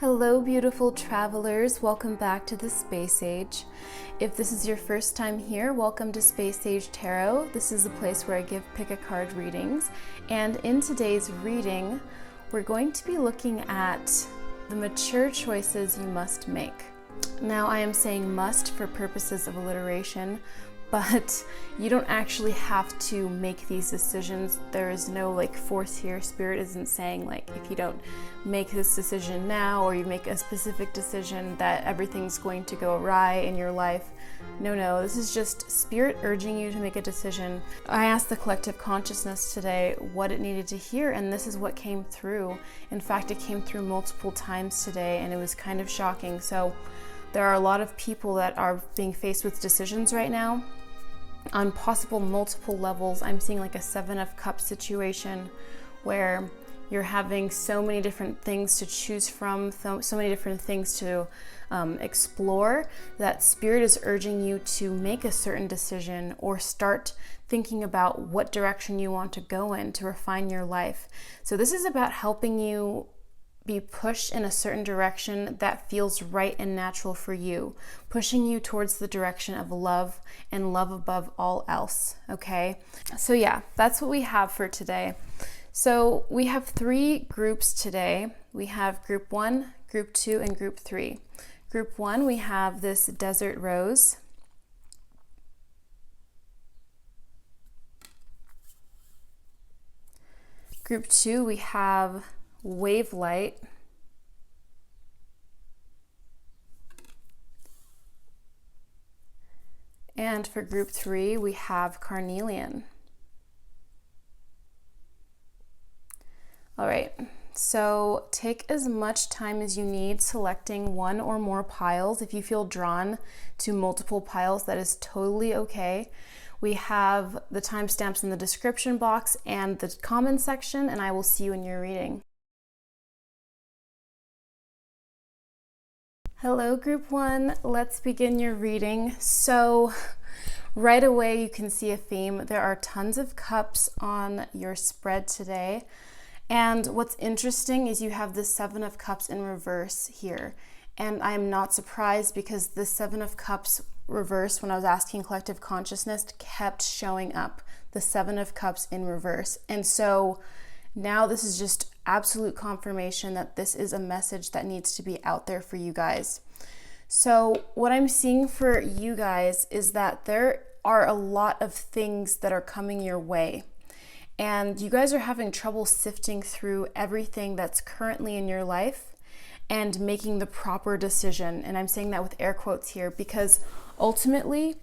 Hello, beautiful travelers. Welcome back to the Space Age. If this is your first time here, welcome to Space Age Tarot. This is a place where I give pick a card readings. And in today's reading, we're going to be looking at the mature choices you must make. Now, I am saying must for purposes of alliteration, but you don't actually have to make these decisions. There is no force here. Spirit isn't saying if you don't make this decision now or you make a specific decision that everything's going to go awry in your life. No, this is just Spirit urging you to make a decision. I asked the collective consciousness today what it needed to hear, and this is what came through. In fact, it came through multiple times today, and it was kind of shocking. So there are a lot of people that are being faced with decisions right now on possible multiple levels. I'm seeing a Seven of Cups situation where you're having so many different things to choose from, so many different things to explore, that Spirit is urging you to make a certain decision or start thinking about what direction you want to go in to refine your life. So this is about helping you be pushed in a certain direction that feels right and natural for you, pushing you towards the direction of love and love above all else, okay? So yeah, that's what we have for today. So we have three groups today. We have group 1, group 2, and group 3. Group 1, we have this desert rose. Group 2, we have wave light. And for group 3, we have carnelian. All right, so take as much time as you need selecting one or more piles. If you feel drawn to multiple piles, that is totally okay. We have the timestamps in the description box and the comment section, and I will see you in your reading. Hello, group 1. Let's begin your reading. So right away, you can see a theme. There are tons of cups on your spread today. And what's interesting is you have the Seven of Cups in reverse here. And I am not surprised because the Seven of Cups reverse, when I was asking collective consciousness, kept showing up. The Seven of Cups in reverse. And so now this is just absolute confirmation that this is a message that needs to be out there for you guys. So what I'm seeing for you guys is that there are a lot of things that are coming your way. And you guys are having trouble sifting through everything that's currently in your life and making the proper decision. And I'm saying that with air quotes here because ultimately,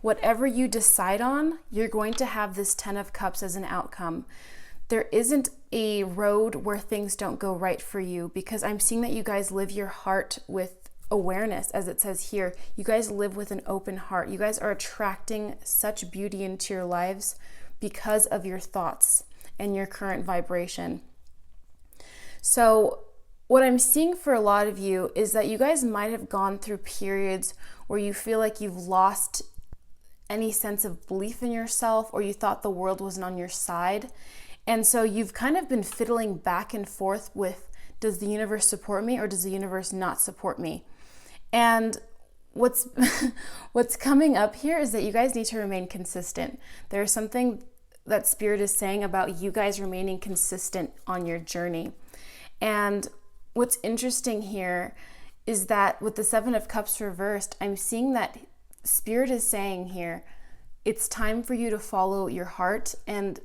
whatever you decide on, you're going to have this 10 of Cups as an outcome. There isn't a road where things don't go right for you because I'm seeing that you guys live your heart with awareness, as it says here. You guys live with an open heart. You guys are attracting such beauty into your lives because of your thoughts and your current vibration. So what I'm seeing for a lot of you is that you guys might have gone through periods where you feel like you've lost any sense of belief in yourself or you thought the world wasn't on your side. And so you've kind of been fiddling back and forth with, does the universe support me or does the universe not support me? And what's coming up here is that you guys need to remain consistent. There's something that Spirit is saying about you guys remaining consistent on your journey. And what's interesting here is that with the Seven of Cups reversed, I'm seeing that Spirit is saying here, it's time for you to follow your heart. And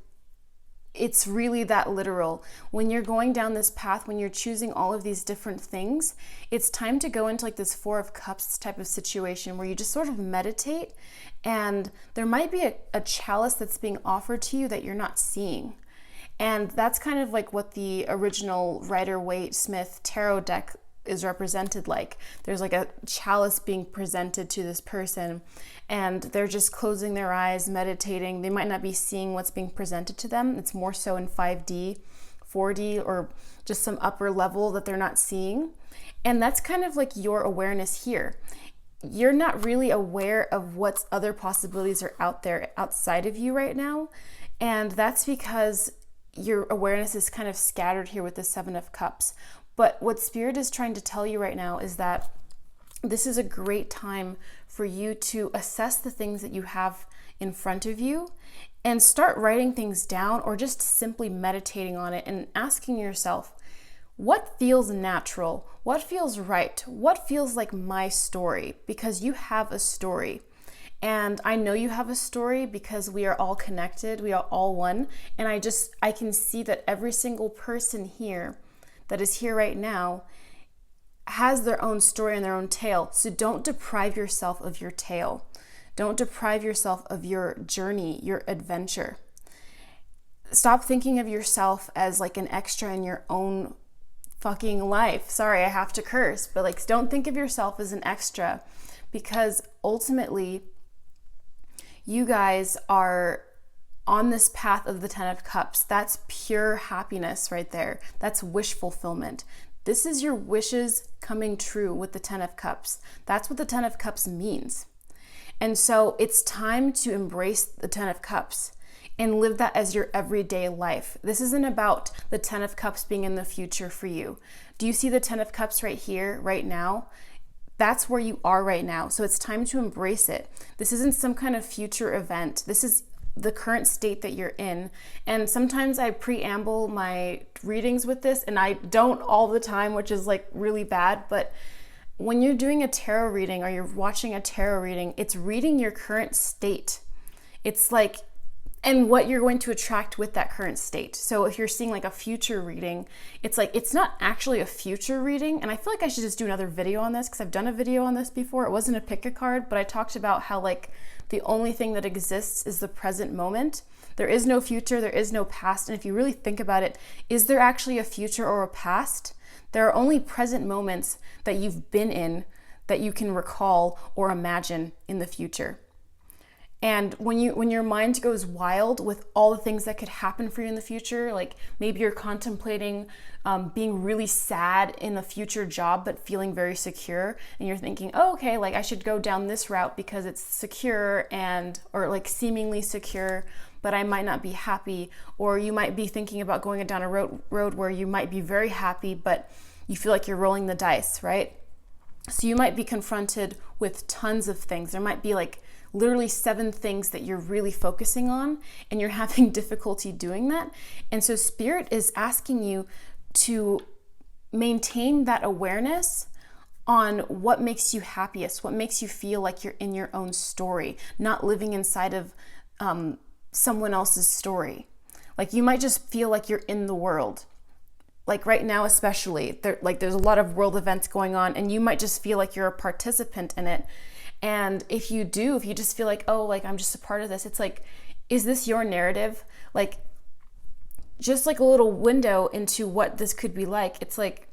it's really that literal. When you're going down this path, when you're choosing all of these different things, it's time to go into this Four of Cups type of situation where you just sort of meditate and there might be a chalice that's being offered to you that you're not seeing. And that's kind of what the original Rider-Waite-Smith tarot deck is represented like. There's a chalice being presented to this person and they're just closing their eyes, meditating. They might not be seeing what's being presented to them. It's more so in 5D, 4D, or just some upper level that they're not seeing. And that's kind of your awareness here. You're not really aware of what other possibilities are out there outside of you right now. And that's because your awareness is kind of scattered here with the Seven of Cups. But what Spirit is trying to tell you right now is that this is a great time for you to assess the things that you have in front of you and start writing things down, or just simply meditating on it and asking yourself, what feels natural? What feels right? What feels like my story? Because you have a story. And I know you have a story because we are all connected. We are all one. And I can see that every single person here that is here right now has their own story and their own tale. So don't deprive yourself of your tale. Don't deprive yourself of your journey, your adventure. Stop thinking of yourself as like an extra in your own fucking life. Sorry, I have to curse, but like, don't think of yourself as an extra, because ultimately you guys are on this path of the 10 of Cups. That's pure happiness right there. That's wish fulfillment. This is your wishes coming true with the 10 of Cups. That's what the 10 of Cups means. And so it's time to embrace the 10 of Cups and live that as your everyday life. This isn't about the 10 of Cups being in the future for you. Do you see the 10 of Cups right here, right now? That's where you are right now. So it's time to embrace it. This isn't some kind of future event. This is the current state that you're in. And sometimes I preamble my readings with this, and I don't all the time, which is like really bad. But when you're doing a tarot reading or you're watching a tarot reading, it's reading your current state. It's like, and what you're going to attract with that current state. So if you're seeing like a future reading, it's like, it's not actually a future reading. And I feel like I should just do another video on this, because I've done a video on this before. It wasn't a pick a card, but I talked about how like the only thing that exists is the present moment. There is no future, there is no past. And if you really think about it, is there actually a future or a past? There are only present moments that you've been in that you can recall or imagine in the future. And when your mind goes wild with all the things that could happen for you in the future, like maybe you're contemplating being really sad in a future job, but feeling very secure, and you're thinking, oh, okay, like I should go down this route because it's secure or like seemingly secure, but I might not be happy. Or you might be thinking about going down a road where you might be very happy, but you feel like you're rolling the dice, right? So you might be confronted with tons of things. There might be like literally 7 things that you're really focusing on, and you're having difficulty doing that. And so Spirit is asking you to maintain that awareness on what makes you happiest, what makes you feel like you're in your own story, not living inside of someone else's story. Like you might just feel like you're in the world. Like right now, especially, there's a lot of world events going on, and you might just feel like you're a participant in it. And if you just feel like, oh, like I'm just a part of this, it's like, is this your narrative? Like, just like a little window into what this could be like. It's like,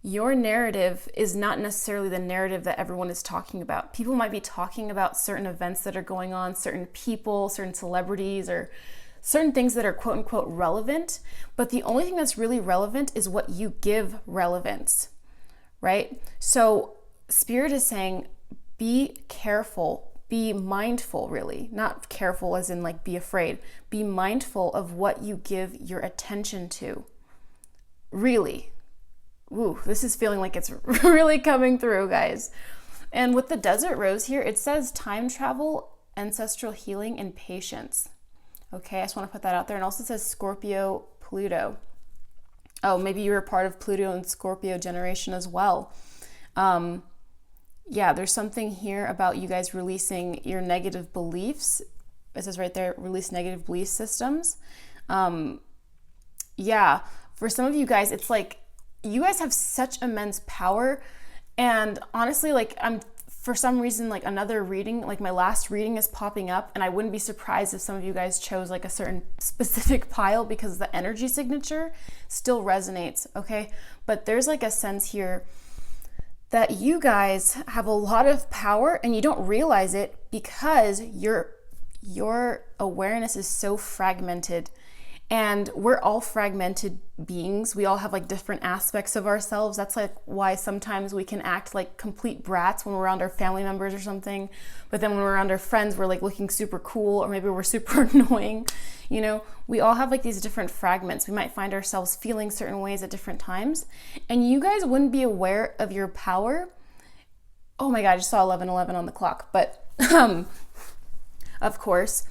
your narrative is not necessarily the narrative that everyone is talking about. People might be talking about certain events that are going on, certain people, certain celebrities, or certain things that are quote unquote relevant. But the only thing that's really relevant is what you give relevance, right? So Spirit is saying, be careful, be mindful, really. Not careful as in like be afraid. Be mindful of what you give your attention to. Really. Ooh, this is feeling like it's really coming through, guys. And with the Desert Rose here, it says time travel, ancestral healing, and patience. Okay, I just want to put that out there. And also says Scorpio, Pluto. Oh, maybe you were part of Pluto and Scorpio generation as well. Yeah, there's something here about you guys releasing your negative beliefs. It says right there, release negative belief systems. Yeah, for some of you guys, it's like you guys have such immense power. And honestly, like for some reason, like another reading, like my last reading is popping up, and I wouldn't be surprised if some of you guys chose like a certain specific pile because the energy signature still resonates, okay? But there's like a sense here that you guys have a lot of power and you don't realize it because your awareness is so fragmented, And we're all fragmented beings. We all have like different aspects of ourselves. That's like why sometimes we can act like complete brats when we're around our family members or something. But then when we're around our friends, we're like looking super cool, or maybe we're super annoying. You know, we all have like these different fragments. We might find ourselves feeling certain ways at different times. And you guys wouldn't be aware of your power. Oh my God, I just saw 11:11 on the clock. But of course,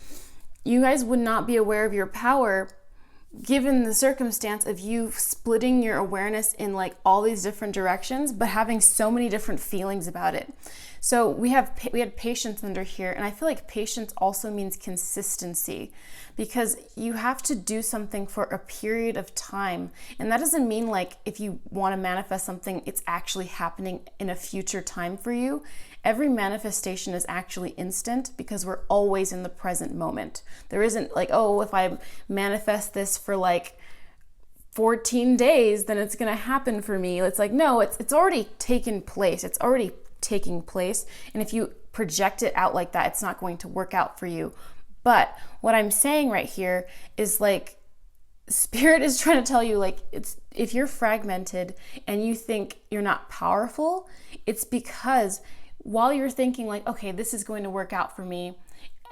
you guys would not be aware of your power given the circumstance of you splitting your awareness in like all these different directions, but having so many different feelings about it. So we had patience under here, and I feel like patience also means consistency, because you have to do something for a period of time. And that doesn't mean like if you want to manifest something, it's actually happening in a future time for you. Every manifestation is actually instant because we're always in the present moment. There isn't like, oh, if I manifest this for like 14 days, then it's going to happen for me. It's like, no, it's already taken place. It's already taking place. And if you project it out like that, it's not going to work out for you. But what I'm saying right here is like, Spirit is trying to tell you, like, it's if you're fragmented and you think you're not powerful, it's because while you're thinking like, okay, this is going to work out for me,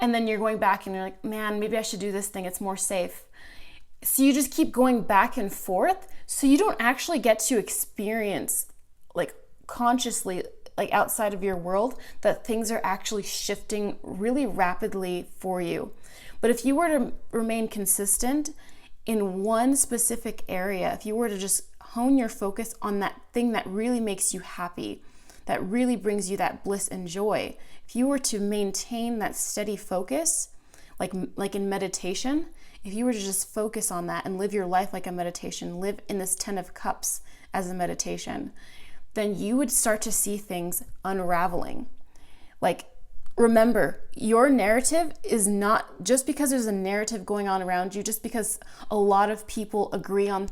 and then you're going back and you're like, man, maybe I should do this thing, it's more safe. So you just keep going back and forth, so you don't actually get to experience like consciously, like outside of your world, that things are actually shifting really rapidly for you. But if you were to remain consistent in one specific area, if you were to just hone your focus on that thing that really makes you happy, that really brings you that bliss and joy, if you were to maintain that steady focus, like in meditation, if you were to just focus on that and live your life like a meditation, live in this 10 of Cups as a meditation, then you would start to see things unraveling. Like, remember, your narrative is not just because there's a narrative going on around you, just because a lot of people agree on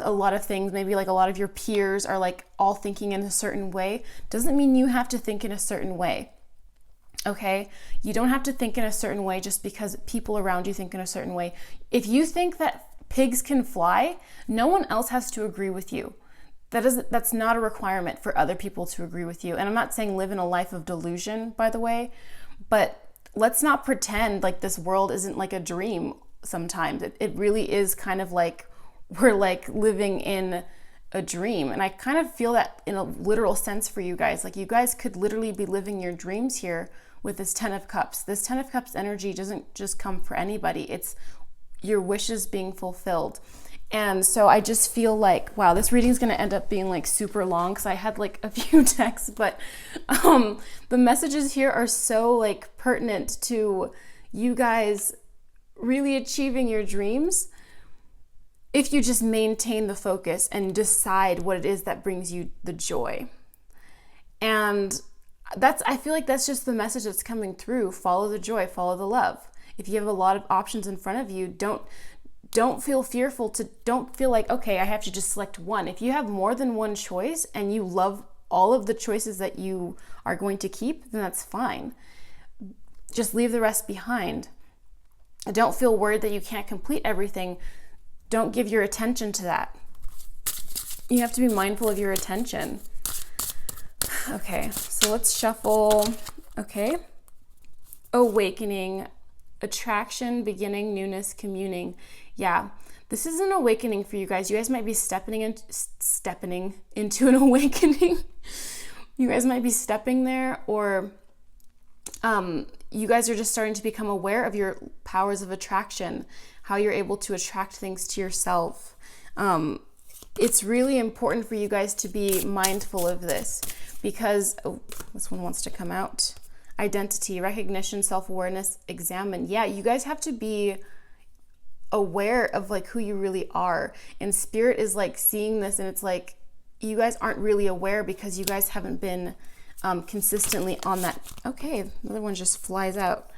a lot of things, maybe like a lot of your peers are like all thinking in a certain way, doesn't mean you have to think in a certain way. Okay? You don't have to think in a certain way just because people around you think in a certain way. If you think that pigs can fly, no one else has to agree with you. That's not a requirement for other people to agree with you. And I'm not saying live in a life of delusion, by the way, but let's not pretend like this world isn't like a dream sometimes. It really is kind of like we're like living in a dream. And I kind of feel that in a literal sense for you guys. Like, you guys could literally be living your dreams here with this 10 of Cups. This 10 of Cups energy doesn't just come for anybody. It's your wishes being fulfilled. And so I just feel like, wow, this reading is going to end up being like super long because I had like a few texts, but the messages here are so like pertinent to you guys really achieving your dreams if you just maintain the focus and decide what it is that brings you the joy. And I feel like that's just the message that's coming through. Follow the joy, follow the love. If you have a lot of options in front of you, don't feel fearful don't feel like, okay, I have to just select one. If you have more than one choice and you love all of the choices that you are going to keep, then that's fine. Just leave the rest behind. Don't feel worried that you can't complete everything. Don't give your attention to that. You have to be mindful of your attention. Okay, so let's shuffle. Okay. Awakening, attraction, beginning, newness, communing. Yeah, this is an awakening for you guys. You guys might be stepping into an awakening. You guys might be stepping there, or you guys are just starting to become aware of your powers of attraction, how you're able to attract things to yourself. It's really important for you guys to be mindful of this because, this one wants to come out. Identity, recognition, self-awareness, examine. Yeah, you guys have to be aware of like who you really are. And Spirit is like seeing this, and it's like you guys aren't really aware because you guys haven't been consistently on that. Okay, another one just flies out.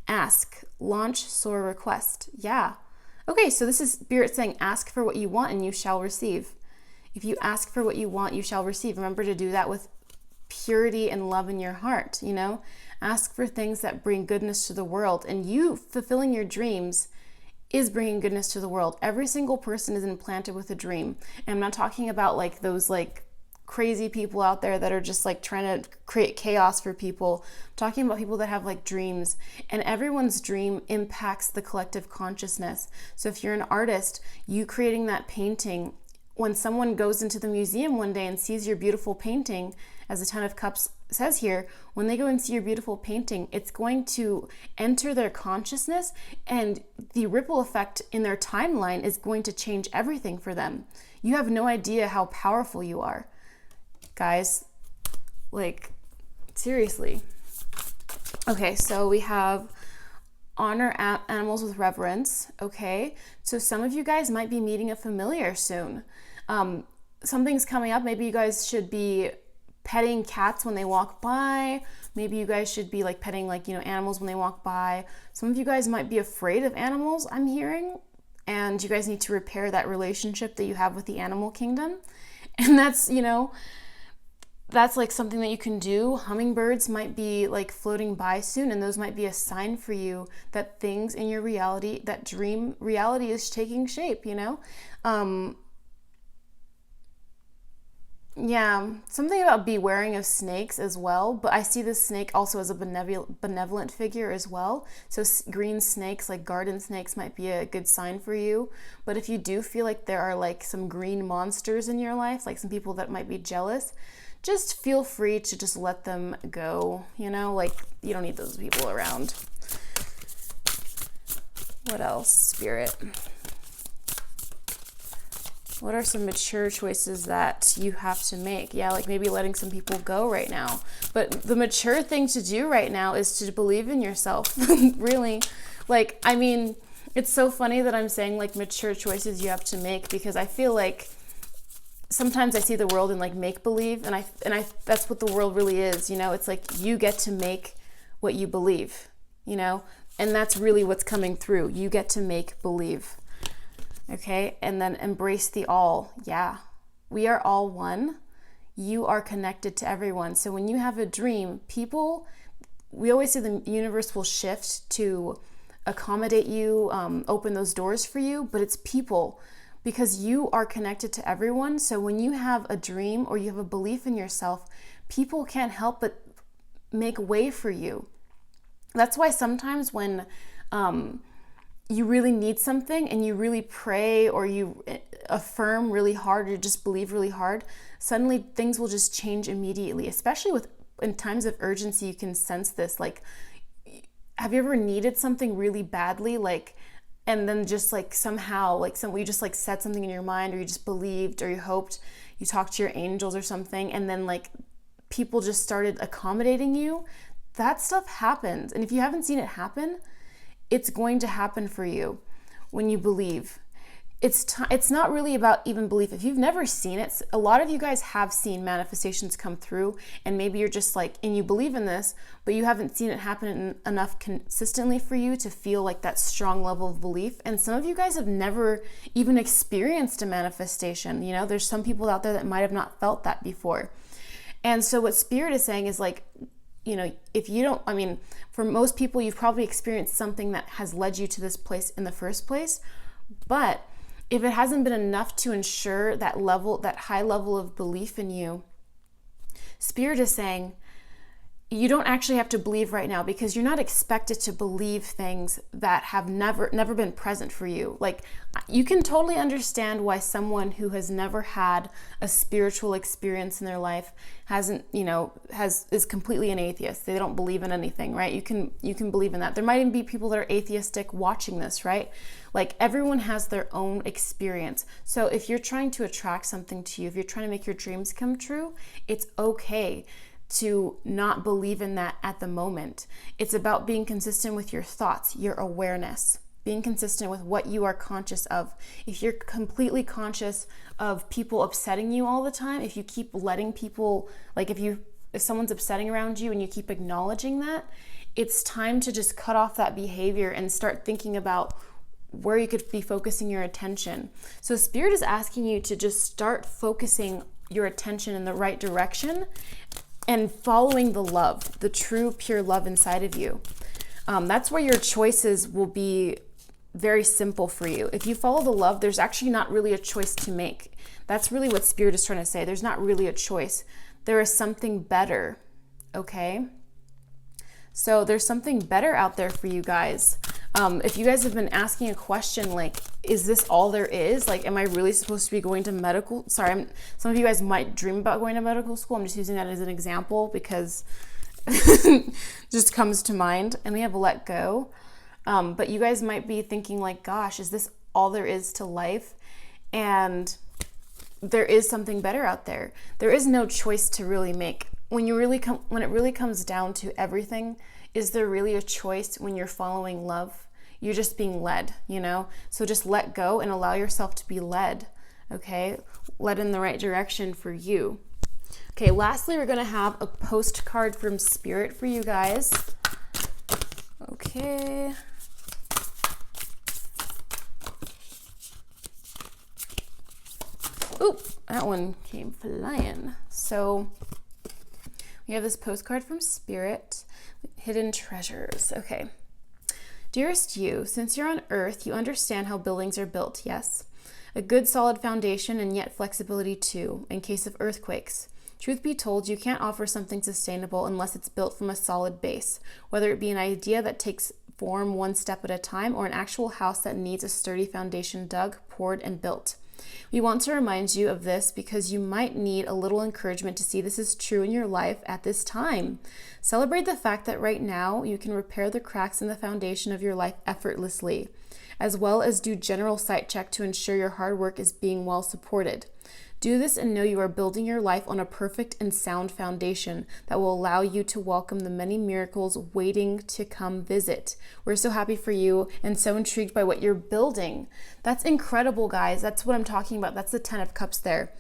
Ask, launch, soar, request. Yeah. Okay, so this is Spirit saying ask for what you want and you shall receive. If you ask for what you want, you shall receive. Remember to do that with purity and love in your heart, you know? Ask for things that bring goodness to the world, and you fulfilling your dreams is bringing goodness to the world. Every single person is implanted with a dream. And I'm not talking about like those like crazy people out there that are just like trying to create chaos for people. I'm talking about people that have like dreams, and everyone's dream impacts the collective consciousness. So if you're an artist, you creating that painting, when someone goes into the museum one day and sees your beautiful painting, as the Ten of Cups says here, when they go and see your beautiful painting, it's going to enter their consciousness, and the ripple effect in their timeline is going to change everything for them. You have no idea how powerful you are. Guys, like, seriously. Okay, so we have honor animals with reverence. Okay, so some of you guys might be meeting a familiar soon. Something's coming up. Maybe you guys should be petting cats when they walk by. Maybe you guys should be like petting like, animals when they walk by. Some of you guys might be afraid of animals, I'm hearing, and you guys need to repair that relationship that you have with the animal kingdom. And that's, that's like something that you can do. Hummingbirds might be like floating by soon, and those might be a sign for you that things in your reality, that dream reality, is taking shape, Yeah, something about bewaring of snakes as well, but I see this snake also as a benevolent figure as well. So green snakes, like garden snakes, might be a good sign for you. But if you do feel like there are like some green monsters in your life, like some people that might be jealous, just feel free to just let them go, like you don't need those people around. What else, Spirit? What are some mature choices that you have to make? Yeah, like maybe letting some people go right now. But the mature thing to do right now is to believe in yourself. Really. Like, I mean, it's so funny that I'm saying like mature choices you have to make, because I feel like sometimes I see the world in like make-believe, and I that's what the world really is, It's like you get to make what you believe, and that's really what's coming through. You get to make believe. Okay, and then embrace the all. Yeah, we are all one. You are connected to everyone. So when you have a dream, we always say the universe will shift to accommodate you, open those doors for you, but it's people, because you are connected to everyone. So when you have a dream or you have a belief in yourself, people can't help but make way for you. That's why sometimes when you really need something and you really pray or you affirm really hard or just believe really hard, suddenly things will just change immediately. Especially in times of urgency, you can sense this. Like, have you ever needed something really badly, and then just like somehow, you just like said something in your mind, or you just believed, or you hoped, you talked to your angels or something, and then like people just started accommodating you? That stuff happens. And if you haven't seen it happen, it's going to happen for you when you believe. It's not really about even belief. If you've never seen it, a lot of you guys have seen manifestations come through, and maybe you're just like, and you believe in this, but you haven't seen it happen enough consistently for you to feel like that strong level of belief. And some of you guys have never even experienced a manifestation. There's some people out there that might have not felt that before. And so what Spirit is saying is like, if you don't, for most people, you've probably experienced something that has led you to this place in the first place. But if it hasn't been enough to ensure that high level of belief in you, Spirit is saying, you don't actually have to believe right now, because you're not expected to believe things that have never been present for you. Like, you can totally understand why someone who has never had a spiritual experience in their life is completely an atheist. They don't believe in anything, right? You can believe in that. There might even be people that are atheistic watching this, right? Like, everyone has their own experience. So if you're trying to attract something to you, if you're trying to make your dreams come true, it's okay to not believe in that at the moment. It's about being consistent with your thoughts, your awareness, being consistent with what you are conscious of. If you're completely conscious of people upsetting you all the time, if you keep letting people, like if someone's upsetting around you and you keep acknowledging that, it's time to just cut off that behavior and start thinking about where you could be focusing your attention. So Spirit is asking you to just start focusing your attention in the right direction and following the love, the true, pure love inside of you. That's where your choices will be very simple for you. If you follow the love, there's actually not really a choice to make. That's really what Spirit is trying to say. There's not really a choice. There is something better, okay? So there's something better out there for you guys. If you guys have been asking a question like, is this all there is? Like, am I really supposed to be going to medical? Sorry, some of you guys might dream about going to medical school. I'm just using that as an example because just comes to mind. And we have let go. But you guys might be thinking like, gosh, is this all there is to life? And there is something better out there. There is no choice to really make. When it really comes down to everything, is there really a choice when you're following love? You're just being led, you know? So just let go and allow yourself to be led, okay? Led in the right direction for you. Okay, lastly, we're gonna have a postcard from Spirit for you guys. Okay. Oop, that one came flying. So we have this postcard from Spirit, Hidden Treasures. Okay. Dearest you, since you're on Earth, you understand how buildings are built, yes? A good solid foundation and yet flexibility too, in case of earthquakes. Truth be told, you can't offer something sustainable unless it's built from a solid base, whether it be an idea that takes form one step at a time or an actual house that needs a sturdy foundation dug, poured, and built. We want to remind you of this because you might need a little encouragement to see this is true in your life at this time. Celebrate the fact that right now you can repair the cracks in the foundation of your life effortlessly, as well as do general sight check to ensure your hard work is being well supported. Do this and know you are building your life on a perfect and sound foundation that will allow you to welcome the many miracles waiting to come visit. We're so happy for you and so intrigued by what you're building. That's incredible, guys. That's what I'm talking about. That's the 10 of Cups there.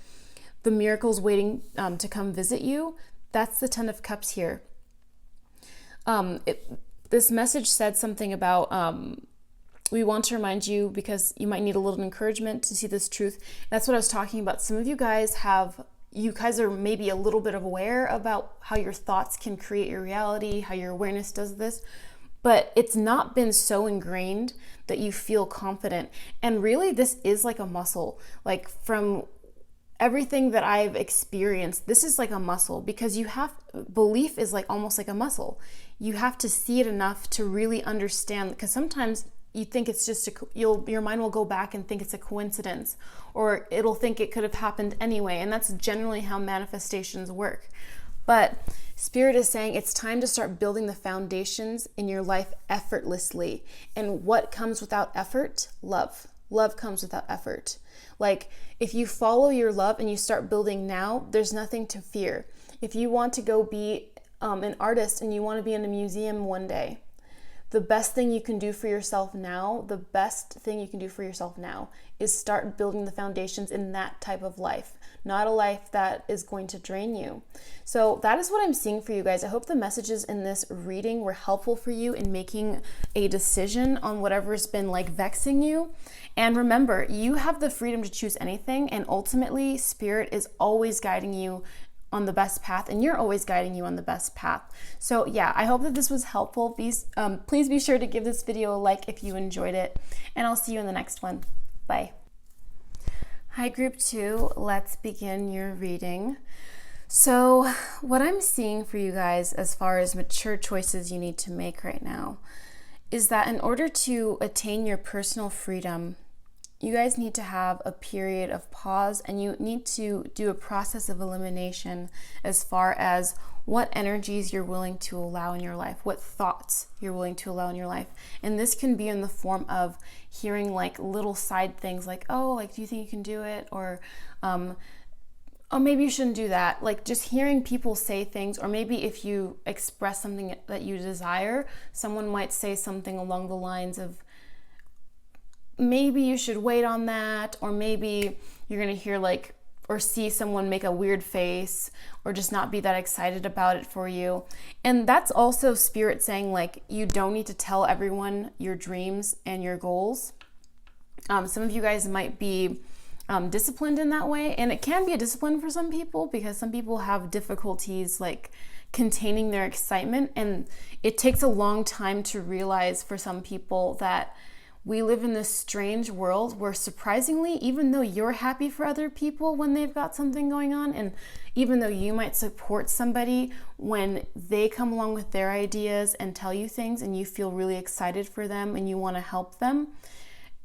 The miracles waiting to come visit you. That's the 10 of Cups here. This message said something about we want to remind you because you might need a little encouragement to see this truth. That's what I was talking about. Some of you guys are maybe a little bit aware about how your thoughts can create your reality, how your awareness does this, but it's not been so ingrained that you feel confident. And really, this is like a muscle. Like from everything that I've experienced, this is like a muscle because belief is like almost like a muscle. You have to see it enough to really understand, because sometimes you think it's just your mind will go back and think it's a coincidence, or it'll think it could have happened anyway. And that's generally how manifestations work. But Spirit is saying it's time to start building the foundations in your life effortlessly. And what comes without effort? Love. Love comes without effort. Like if you follow your love and you start building now, there's nothing to fear. If you want to go be an artist and you want to be in a museum one day, the best thing you can do for yourself now is start building the foundations in that type of life, not a life that is going to drain you. So that is what I'm seeing for you guys. I hope the messages in this reading were helpful for you in making a decision on whatever's been like vexing you. And remember, you have the freedom to choose anything, and ultimately Spirit is always guiding you on the best path, and you're always guiding you on the best path. So yeah, I hope that this was helpful. Please be sure to give this video a like if you enjoyed it, and I'll see you in the next one. Bye. Hi group 2, let's begin your reading. So what I'm seeing for you guys as far as mature choices you need to make right now is that in order to attain your personal freedom, you guys need to have a period of pause, and you need to do a process of elimination as far as what energies you're willing to allow in your life, what thoughts you're willing to allow in your life. And this can be in the form of hearing like little side things like, oh, like, do you think you can do it? Or, oh, maybe you shouldn't do that. Like just hearing people say things, or maybe if you express something that you desire, someone might say something along the lines of, maybe you should wait on that, or maybe you're going to hear like, or see someone make a weird face, or just not be that excited about it for you. And that's also Spirit saying like, you don't need to tell everyone your dreams and your goals. Some of you guys might be disciplined in that way, and it can be a discipline for some people because some people have difficulties like containing their excitement, and it takes a long time to realize for some people that we live in this strange world where surprisingly, even though you're happy for other people when they've got something going on, and even though you might support somebody when they come along with their ideas and tell you things and you feel really excited for them and you want to help them,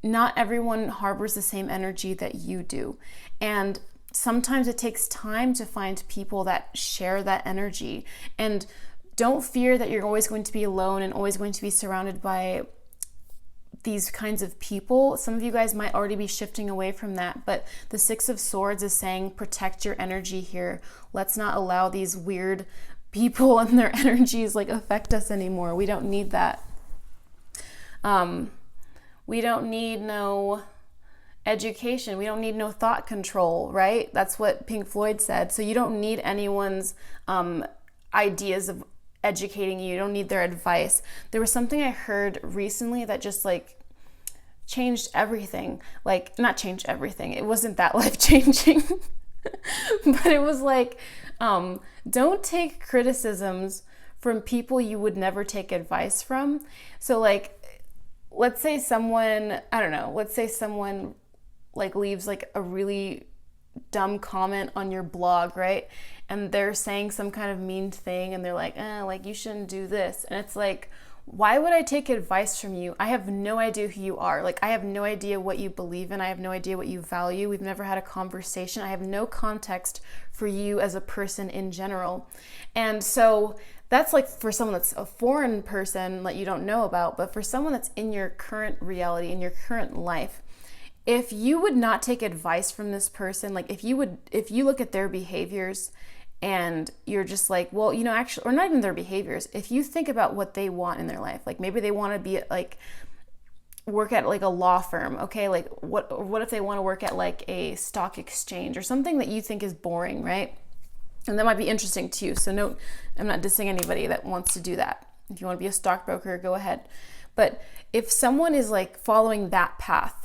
not everyone harbors the same energy that you do. And sometimes it takes time to find people that share that energy. And don't fear that you're always going to be alone and always going to be surrounded by these kinds of people. Some of you guys might already be shifting away from that, but the Six of Swords is saying protect your energy here. Let's not allow these weird people and their energies like affect us anymore. We don't need that. We don't need no education. We don't need no thought control, right? That's what Pink Floyd said. So you don't need anyone's ideas of educating you. You don't need their advice. There was something I heard recently that just like changed everything. Like, not changed everything. It wasn't that life-changing. But it was like, don't take criticisms from people you would never take advice from. So like, let's say someone like leaves like a really dumb comment on your blog, right? And they're saying some kind of mean thing and they're like, like you shouldn't do this. And it's like, why would I take advice from you? I have no idea who you are. Like, I have no idea what you believe in. I have no idea what you value. We've never had a conversation. I have no context for you as a person in general. And so that's like for someone that's a foreign person that you don't know about, but for someone that's in your current reality, in your current life, if you would not take advice from this person, like if you look at their behaviors and you're just like, well, you know, actually, or not even their behaviors, if you think about what they want in their life, like maybe they want to be like, work at like a law firm, okay? Like what if they want to work at like a stock exchange or something that you think is boring, right? And that might be interesting to you. So no, I'm not dissing anybody that wants to do that. If you want to be a stockbroker, go ahead. But if someone is like following that path,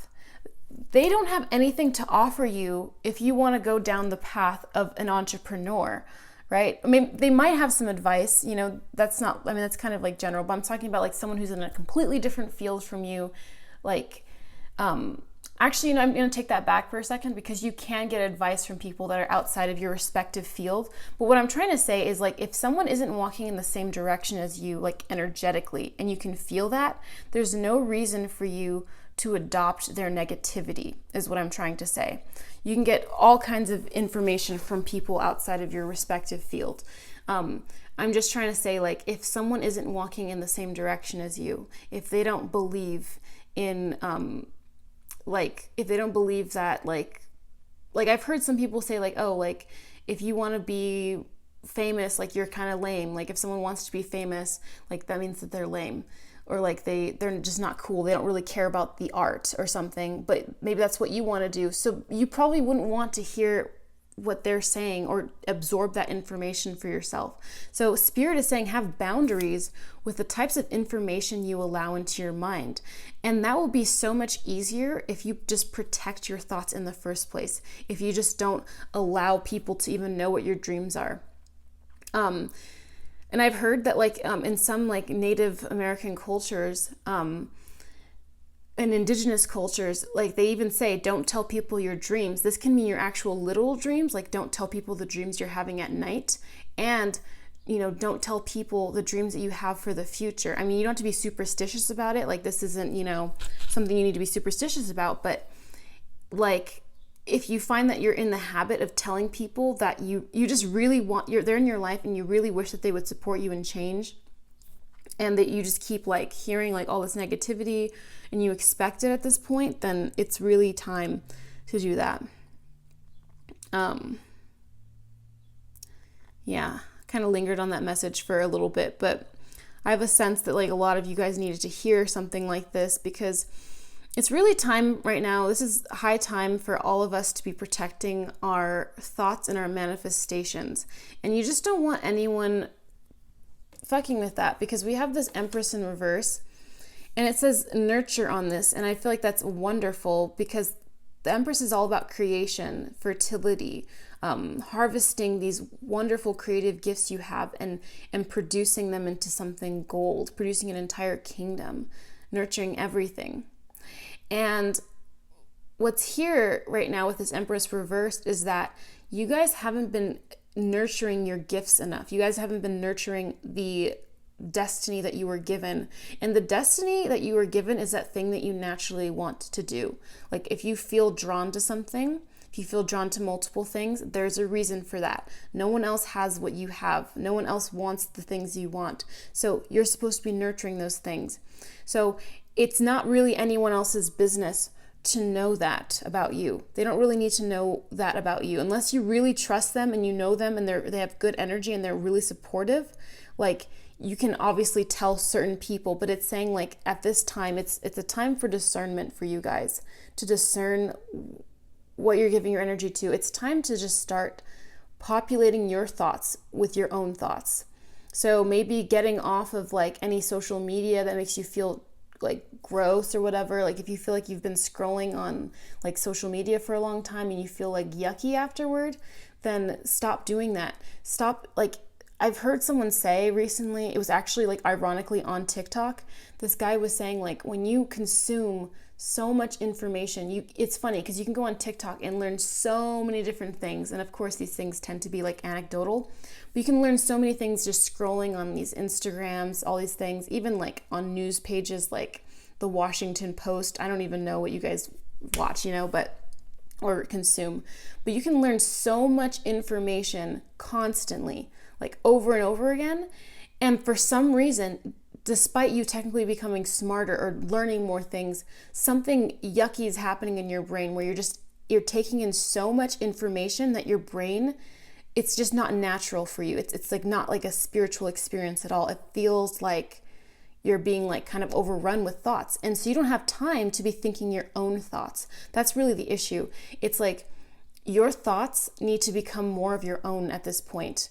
they don't have anything to offer you if you want to go down the path of an entrepreneur, right? I mean, they might have some advice, you know, that's kind of like general, but I'm talking about like someone who's in a completely different field from you. Like, actually, you know, I'm going to take that back for a second because you can get advice from people that are outside of your respective field. But what I'm trying to say is like, if someone isn't walking in the same direction as you, like energetically, and you can feel that, there's no reason for you to adopt their negativity, is what I'm trying to say. You can get all kinds of information from people outside of your respective field. I'm just trying to say, like, if someone isn't walking in the same direction as you, if they don't believe in, if they don't believe that, like I've heard some people say, like, oh, like, if you want to be famous, like, you're kind of lame. Like, if someone wants to be famous, like, that means that they're lame. Or like they're just not cool. They don't really care about the art or something, but maybe that's what you want to do. So you probably wouldn't want to hear what they're saying or absorb that information for yourself. So Spirit is saying have boundaries with the types of information you allow into your mind. And that will be so much easier if you just protect your thoughts in the first place. If you just don't allow people to even know what your dreams are. And I've heard that like in some like Native American cultures and indigenous cultures, like they even say, don't tell people your dreams. This can mean your actual literal dreams, like don't tell people the dreams you're having at night. And, you know, don't tell people the dreams that you have for the future. I mean, you don't have to be superstitious about it. Like this isn't, you know, something you need to be superstitious about, but like, if you find that you're in the habit of telling people that you just really want, they're in your life and you really wish that they would support you and change, and that you just keep like hearing like all this negativity and you expect it at this point, then it's really time to do that. Yeah, kind of lingered on that message for a little bit, but I have a sense that like a lot of you guys needed to hear something like this because it's really time right now. This is high time for all of us to be protecting our thoughts and our manifestations. And you just don't want anyone fucking with that because we have this Empress in reverse and it says nurture on this. And I feel like that's wonderful because the Empress is all about creation, fertility, harvesting these wonderful creative gifts you have and producing them into something gold, producing an entire kingdom, nurturing everything. And what's here right now with this Empress reversed is that you guys haven't been nurturing your gifts enough. You guys haven't been nurturing the destiny that you were given. And the destiny that you were given is that thing that you naturally want to do. Like if you feel drawn to something, if you feel drawn to multiple things, there's a reason for that. No one else has what you have. No one else wants the things you want. So you're supposed to be nurturing those things. So it's not really anyone else's business to know that about you. They don't really need to know that about you unless you really trust them and you know them and they have good energy and they're really supportive. Like you can obviously tell certain people, but it's saying like at this time, it's a time for discernment for you guys to discern what you're giving your energy to. It's time to just start populating your thoughts with your own thoughts. So maybe getting off of like any social media that makes you feel like gross or whatever. Like if you feel like you've been scrolling on like social media for a long time and you feel like yucky afterward, then stop doing that. Stop. Like I've heard someone say recently, it was actually like ironically on TikTok, this guy was saying like when you consume so much information, it's funny because you can go on TikTok and learn so many different things. And of course these things tend to be like anecdotal, but you can learn so many things just scrolling on these Instagrams, all these things, even like on news pages like the Washington Post. I don't even know what you guys watch, or consume, but you can learn so much information constantly, like over and over again. And for some reason, despite you technically becoming smarter or learning more things, something yucky is happening in your brain where you're taking in so much information that your brain, it's just not natural for you. It's like not like a spiritual experience at all. It feels like you're being like kind of overrun with thoughts. And so you don't have time to be thinking your own thoughts. That's really the issue. It's like your thoughts need to become more of your own at this point.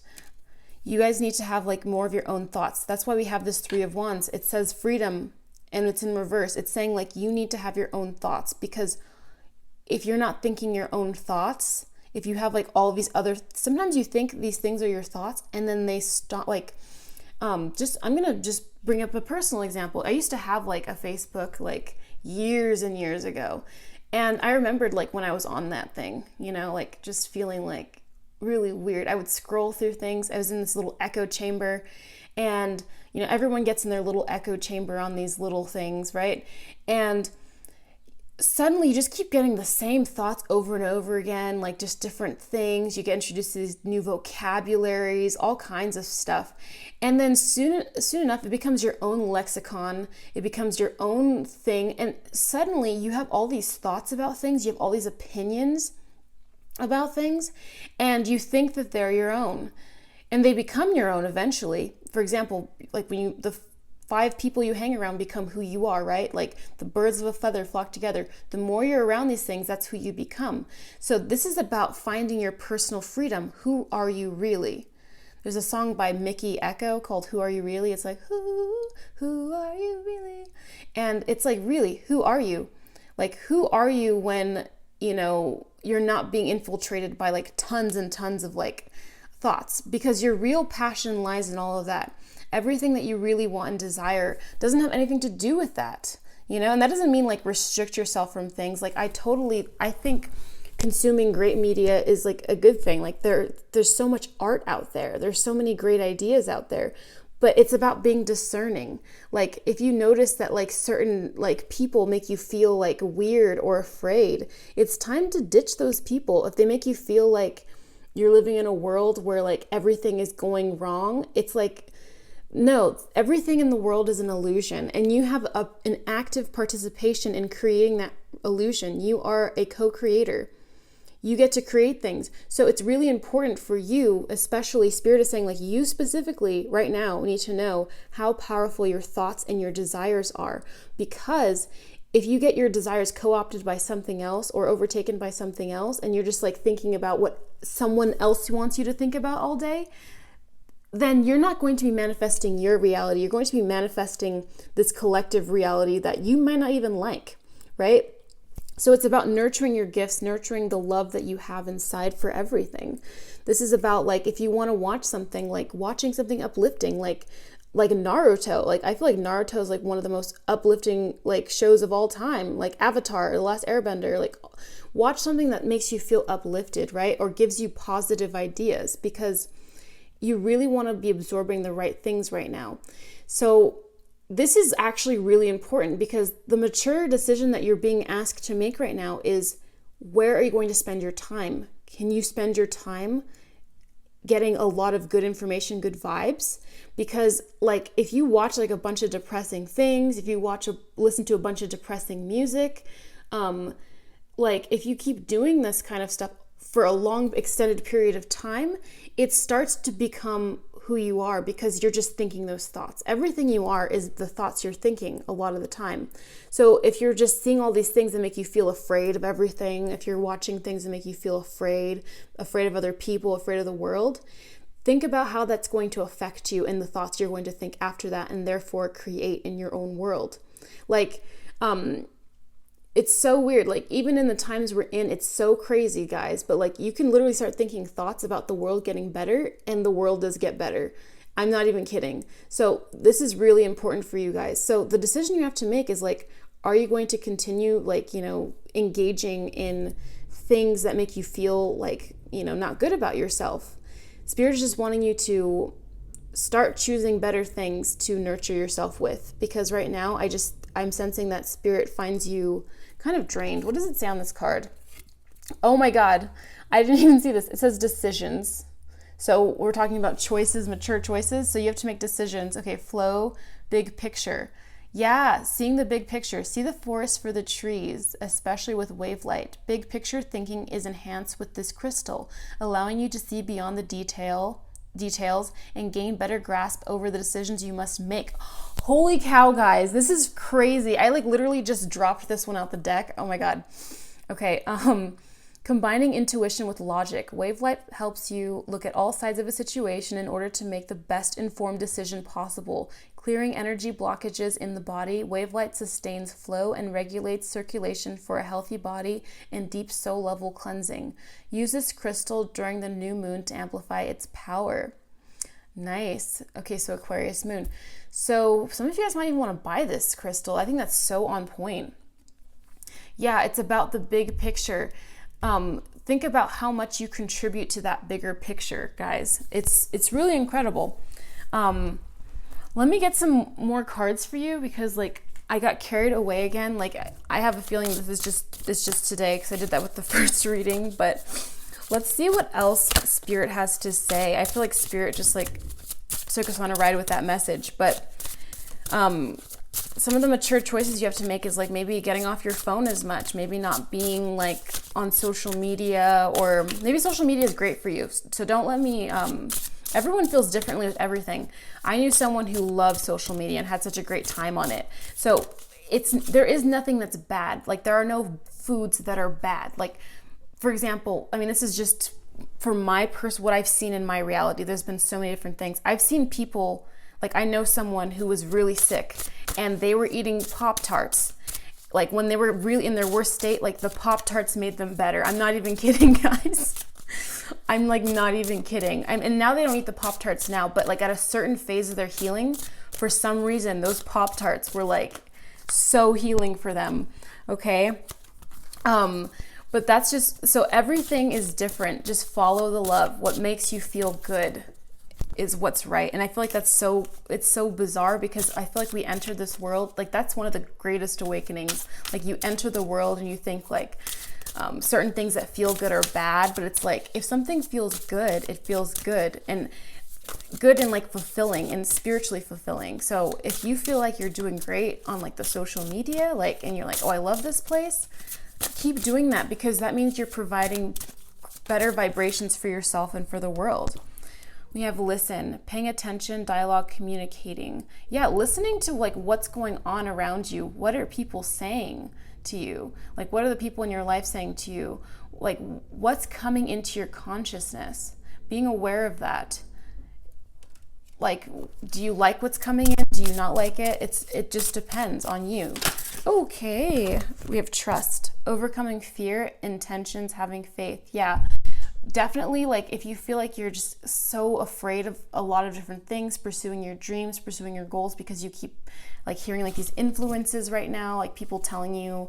You guys need to have like more of your own thoughts. That's why we have this 3 of Wands. It says freedom and it's in reverse. It's saying like you need to have your own thoughts, because if you're not thinking your own thoughts, if you have like all these other, sometimes you think these things are your thoughts and then they stop. Like I'm gonna just bring up a personal example. I used to have like a Facebook like years and years ago, and I remembered like when I was on that thing, like just feeling like really weird. I would scroll through things. I was in this little echo chamber, and everyone gets in their little echo chamber on these little things, right? And suddenly you just keep getting the same thoughts over and over again, like just different things. You get introduced to these new vocabularies, all kinds of stuff. And then soon enough, it becomes your own lexicon. It becomes your own thing. And suddenly you have all these thoughts about things. You have all these opinions about things, and you think that they're your own, and they become your own eventually. For example, like when the 5 people you hang around become who you are, right? Like the birds of a feather flock together. The more you're around these things, that's who you become. So this is about finding your personal freedom. Who are you really? There's a song by Mickey Echo called Who Are You Really? It's like, who are you really? And it's like, really, who are you? Like, who are you when, you're not being infiltrated by like tons and tons of like thoughts? Because your real passion lies in all of that. Everything that you really want and desire doesn't have anything to do with that, and that doesn't mean like restrict yourself from things. Like I think consuming great media is like a good thing. Like there's so much art out there. There's so many great ideas out there. But it's about being discerning. Like if you notice that like certain like people make you feel like weird or afraid, it's time to ditch those people. If they make you feel like you're living in a world where like everything is going wrong, it's like, no, everything in the world is an illusion, and you have an active participation in creating that illusion. You are a co-creator. You get to create things. So it's really important for you, especially Spirit is saying like you specifically right now need to know how powerful your thoughts and your desires are. Because if you get your desires co-opted by something else or overtaken by something else, and you're just like thinking about what someone else wants you to think about all day, then you're not going to be manifesting your reality. You're going to be manifesting this collective reality that you might not even like, right? So it's about nurturing your gifts, nurturing the love that you have inside for everything. This is about like, if you want to watch something, like watching something uplifting, like like Naruto. Like I feel like Naruto is like one of the most uplifting like shows of all time. Like Avatar, The Last Airbender. Like watch something that makes you feel uplifted, right? Or gives you positive ideas, because you really want to be absorbing the right things right now. So this is actually really important, because the mature decision that you're being asked to make right now is, where are you going to spend your time? Can you spend your time getting a lot of good information, good vibes? Because like if you watch like a bunch of depressing things, if you listen to a bunch of depressing music, like if you keep doing this kind of stuff for a long extended period of time, it starts to become who you are, because you're just thinking those thoughts. Everything you are is the thoughts you're thinking a lot of the time. So if you're just seeing all these things that make you feel afraid of everything, if you're watching things that make you feel afraid of other people, afraid of the world, think about how that's going to affect you and the thoughts you're going to think after that, and therefore create in your own world. Like, it's so weird. Like even in the times we're in, it's so crazy, guys. But like you can literally start thinking thoughts about the world getting better, and the world does get better. I'm not even kidding. So this is really important for you guys. So the decision you have to make is like, are you going to continue like, engaging in things that make you feel like, not good about yourself? Spirit is just wanting you to start choosing better things to nurture yourself with, because right now I'm sensing that Spirit finds you kind of drained. What does it say on this card? Oh my God, I didn't even see this. It says decisions. So we're talking about choices, mature choices. So you have to make decisions. Okay, flow, big picture. Yeah, seeing the big picture. See the forest for the trees, especially with wave light. Big picture thinking is enhanced with this crystal, allowing you to see beyond the details and gain better grasp over the decisions you must make. Holy cow, guys, this is crazy. I like literally just dropped this one out the deck. Oh my God. Okay, combining intuition with logic. Wavelight helps you look at all sides of a situation in order to make the best informed decision possible. Clearing energy blockages in the body, Wavelight sustains flow and regulates circulation for a healthy body and deep soul level cleansing. Use this crystal during the new moon to amplify its power. Nice. Okay, so Aquarius moon. So some of you guys might even want to buy this crystal. I think that's so on point. Yeah, it's about the big picture. Think about how much you contribute to that bigger picture, guys. It's really incredible. Let me get some more cards for you, because like I got carried away again. Like I have a feeling it's just today, because I did that with the first reading, but let's see what else Spirit has to say. I feel like Spirit just like took us on a ride with that message, but some of the mature choices you have to make is like maybe getting off your phone as much, maybe not being like on social media, or maybe social media is great for you. So don't let me, everyone feels differently with everything. I knew someone who loved social media and had such a great time on it. So there is nothing that's bad. Like there are no foods that are bad. Like for example, I mean, this is just for what I've seen in my reality. There's been so many different things. I've seen people, like I know someone who was really sick and they were eating Pop-Tarts. Like when they were really in their worst state, like the Pop-Tarts made them better. I'm not even kidding, guys. I'm like not even kidding. And now they don't eat the Pop-Tarts now, but like at a certain phase of their healing, for some reason, those Pop-Tarts were like so healing for them. Okay. But that's just, so everything is different. Just follow the love. What makes you feel good is what's right. And I feel like it's so bizarre, because I feel like we enter this world, like that's one of the greatest awakenings. Like you enter the world and you think like certain things that feel good are bad, but it's like if something feels good, it feels good, and good and like fulfilling and spiritually fulfilling. So if you feel like you're doing great on like the social media, like, and you're like, oh, I love this place, keep doing that, because that means you're providing better vibrations for yourself and for the world. We have listen, paying attention, dialogue, communicating. Yeah, listening to like what's going on around you. What are people saying to you? Like what are the people in your life saying to you? Like what's coming into your consciousness? Being aware of that. Like, do you like what's coming in? Do you not like it? It just depends on you. Okay, we have trust, overcoming fear, intentions, having faith. Yeah, definitely, like, if you feel like you're just so afraid of a lot of different things, pursuing your dreams, pursuing your goals, because you keep like hearing like these influences right now, like people telling you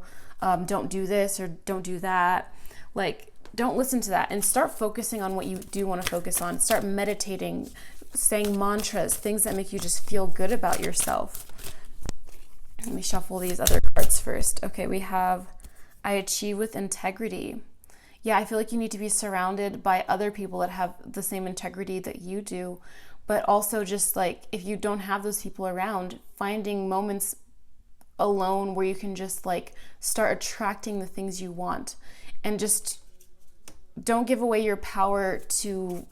don't do this or don't do that, like don't listen to that, and start focusing on what you do want to focus on. Start meditating, saying mantras, things that make you just feel good about yourself. Let me shuffle these other cards first. Okay, we have I achieve with integrity. Yeah, I feel like you need to be surrounded by other people that have the same integrity that you do, but also just like if you don't have those people around, finding moments alone where you can just like start attracting the things you want, and just don't give away your power to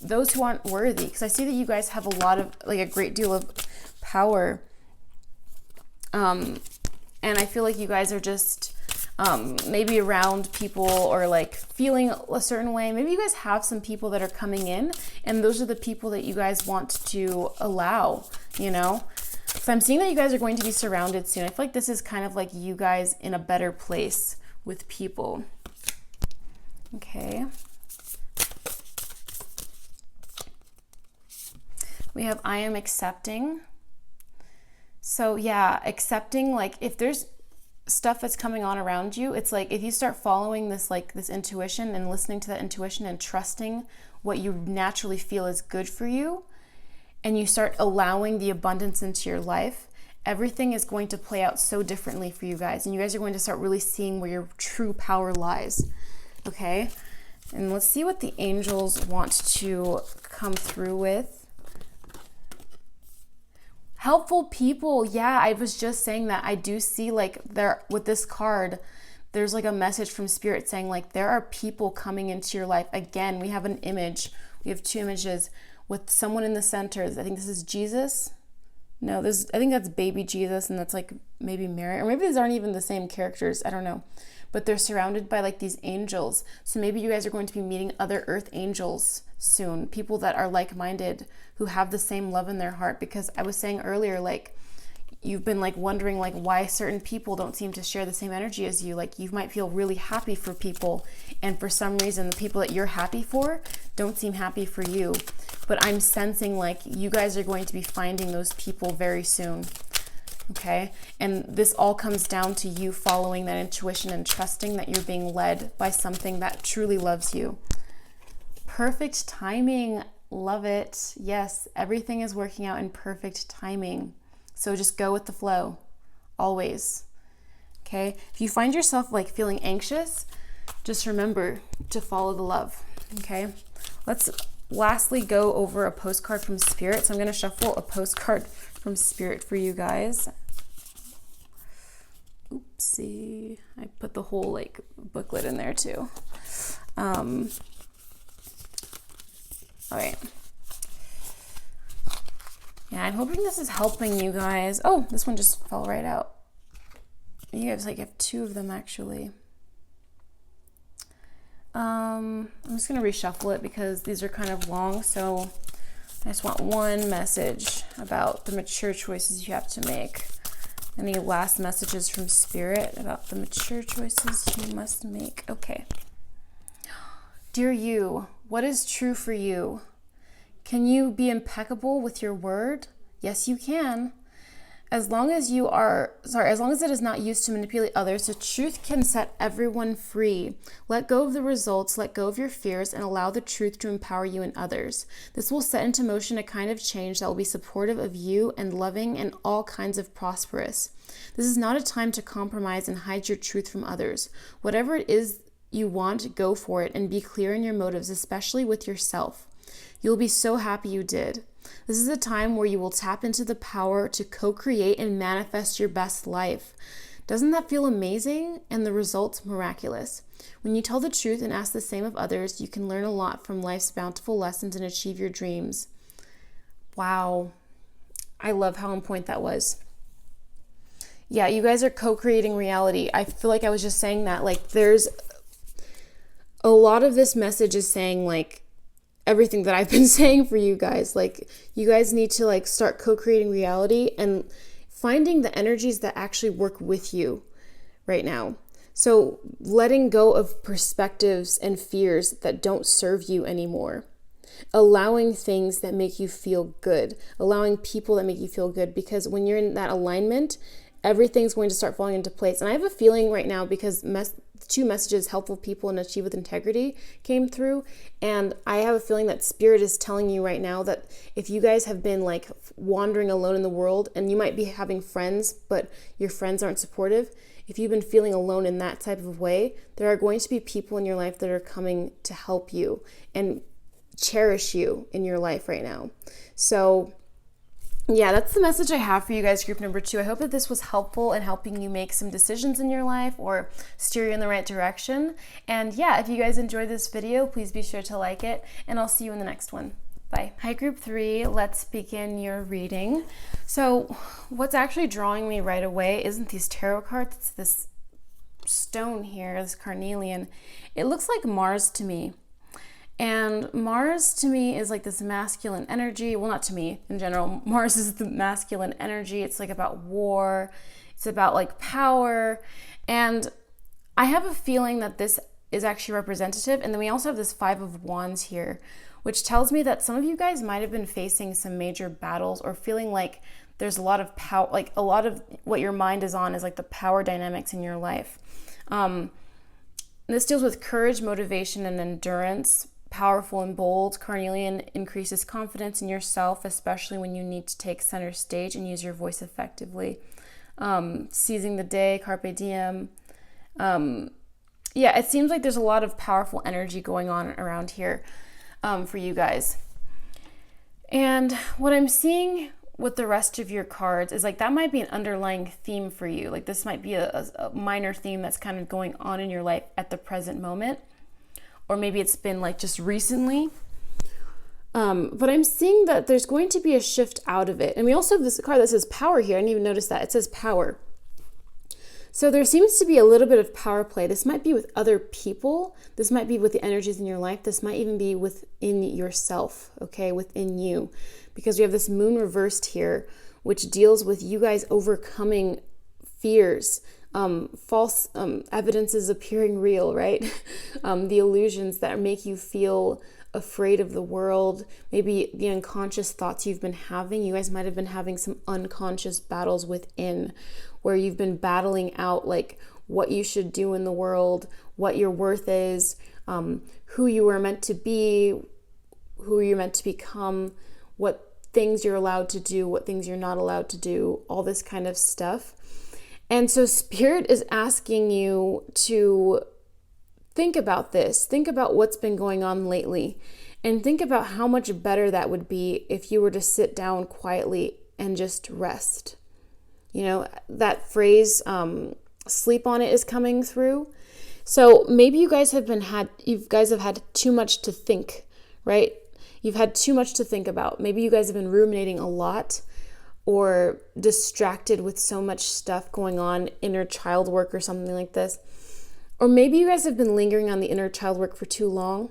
those who aren't worthy, because I see that you guys have a lot of like a great deal of power, and I feel like you guys are just maybe around people or like feeling a certain way. Maybe you guys have some people that are coming in, and those are the people that you guys want to allow, you know? So I'm seeing that you guys are going to be surrounded soon. I feel like this is kind of like you guys in a better place with people. Okay. We have I am accepting. So yeah, accepting, like if there's stuff that's coming on around you, it's like if you start following this like this intuition and listening to that intuition and trusting what you naturally feel is good for you, and you start allowing the abundance into your life, everything is going to play out so differently for you guys, and you guys are going to start really seeing where your true power lies. Okay, and let's see what the angels want to come through with. Helpful people. Yeah, I was just saying that. I do see like there with this card, there's like a message from spirit saying like there are people coming into your life. Again, we have an image. We have two images with someone in the center. I think this is Jesus. No, I think that's baby Jesus, and that's like maybe Mary, or maybe these aren't even the same characters. I don't know. But they're surrounded by like these angels. So maybe you guys are going to be meeting other earth angels soon, people that are like-minded, who have the same love in their heart. Because I was saying earlier, like you've been like wondering like why certain people don't seem to share the same energy as you. Like you might feel really happy for people, and for some reason the people that you're happy for don't seem happy for you. But I'm sensing like you guys are going to be finding those people very soon. Okay, and this all comes down to you following that intuition and trusting that you're being led by something that truly loves you. Perfect timing. Love it. Yes, everything is working out in perfect timing. So just go with the flow, always. Okay, if you find yourself like feeling anxious, just remember to follow the love. Okay, let's lastly go over a postcard from Spirit. So I'm going to shuffle a postcard from Spirit for you guys. Oopsie, I put the whole like booklet in there too. All right. Yeah, I'm hoping this is helping you guys. Oh, this one just fell right out. You guys like have two of them actually. I'm just gonna reshuffle it because these are kind of long, so I just want one message about the mature choices you have to make. Any last messages from Spirit about the mature choices you must make? Okay. Dear you, what is true for you? Can you be impeccable with your word? Yes, you can. As long as it is not used to manipulate others, the truth can set everyone free. Let go of the results, let go of your fears, and allow the truth to empower you and others. This will set into motion a kind of change that will be supportive of you and loving and all kinds of prosperous. This is not a time to compromise and hide your truth from others. Whatever it is you want, go for it and be clear in your motives, especially with yourself. You'll be so happy you did. This is a time where you will tap into the power to co-create and manifest your best life. Doesn't that feel amazing? And the results miraculous. When you tell the truth and ask the same of others, you can learn a lot from life's bountiful lessons and achieve your dreams. Wow. I love how on point that was. Yeah, you guys are co-creating reality. I feel like I was just saying that. Like there's a lot of this message is saying like everything that I've been saying for you guys. Like you guys need to like start co-creating reality and finding the energies that actually work with you right now. So letting go of perspectives and fears that don't serve you anymore. Allowing things that make you feel good. Allowing people that make you feel good, because when you're in that alignment, everything's going to start falling into place. And I have a feeling right now, because two messages, helpful people and achieve with integrity, came through. And I have a feeling that Spirit is telling you right now that if you guys have been like wandering alone in the world, and you might be having friends, but your friends aren't supportive, if you've been feeling alone in that type of way, there are going to be people in your life that are coming to help you and cherish you in your life right now. So yeah, that's the message I have for you guys, group number 2. I hope that this was helpful in helping you make some decisions in your life or steer you in the right direction. And yeah, if you guys enjoyed this video, please be sure to like it, and I'll see you in the next one. Bye. Hi, group 3. Let's begin your reading. So what's actually drawing me right away isn't these tarot cards. It's this stone here, this carnelian. It looks like Mars to me. And Mars to me is like this masculine energy. Well, not to me in general. Mars is the masculine energy. It's like about war. It's about like power. And I have a feeling that this is actually representative. And then we also have this 5 of Wands here, which tells me that some of you guys might have been facing some major battles or feeling like there's a lot of power, like a lot of what your mind is on is like the power dynamics in your life. This deals with courage, motivation, and endurance. Powerful and bold. Carnelian increases confidence in yourself, especially when you need to take center stage and use your voice effectively. Seizing the day, carpe diem. Yeah, it seems like there's a lot of powerful energy going on around here for you guys. And what I'm seeing with the rest of your cards is like that might be an underlying theme for you. Like this might be a minor theme that's kind of going on in your life at the present moment. Or maybe it's been like just recently. But I'm seeing that there's going to be a shift out of it. And we also have this card that says power here. I didn't even notice that. It says power. So there seems to be a little bit of power play. This might be with other people. This might be with the energies in your life. This might even be within yourself, okay, within you. Because we have this moon reversed here, which deals with you guys overcoming fears, false evidences appearing real, right? The illusions that make you feel afraid of the world, maybe the unconscious thoughts you've been having. You guys might have been having some unconscious battles within, where you've been battling out like what you should do in the world, what your worth is, who you were meant to be, who you're meant to become, what things you're allowed to do, what things you're not allowed to do, all this kind of stuff. And so Spirit is asking you to think about this. Think about what's been going on lately. And think about how much better that would be if you were to sit down quietly and just rest. You know, that phrase, sleep on it, is coming through. So maybe you guys have had too much to think, right? You've had too much to think about. Maybe you guys have been ruminating a lot, or distracted with so much stuff going on, inner child work or something like this. Or maybe you guys have been lingering on the inner child work for too long.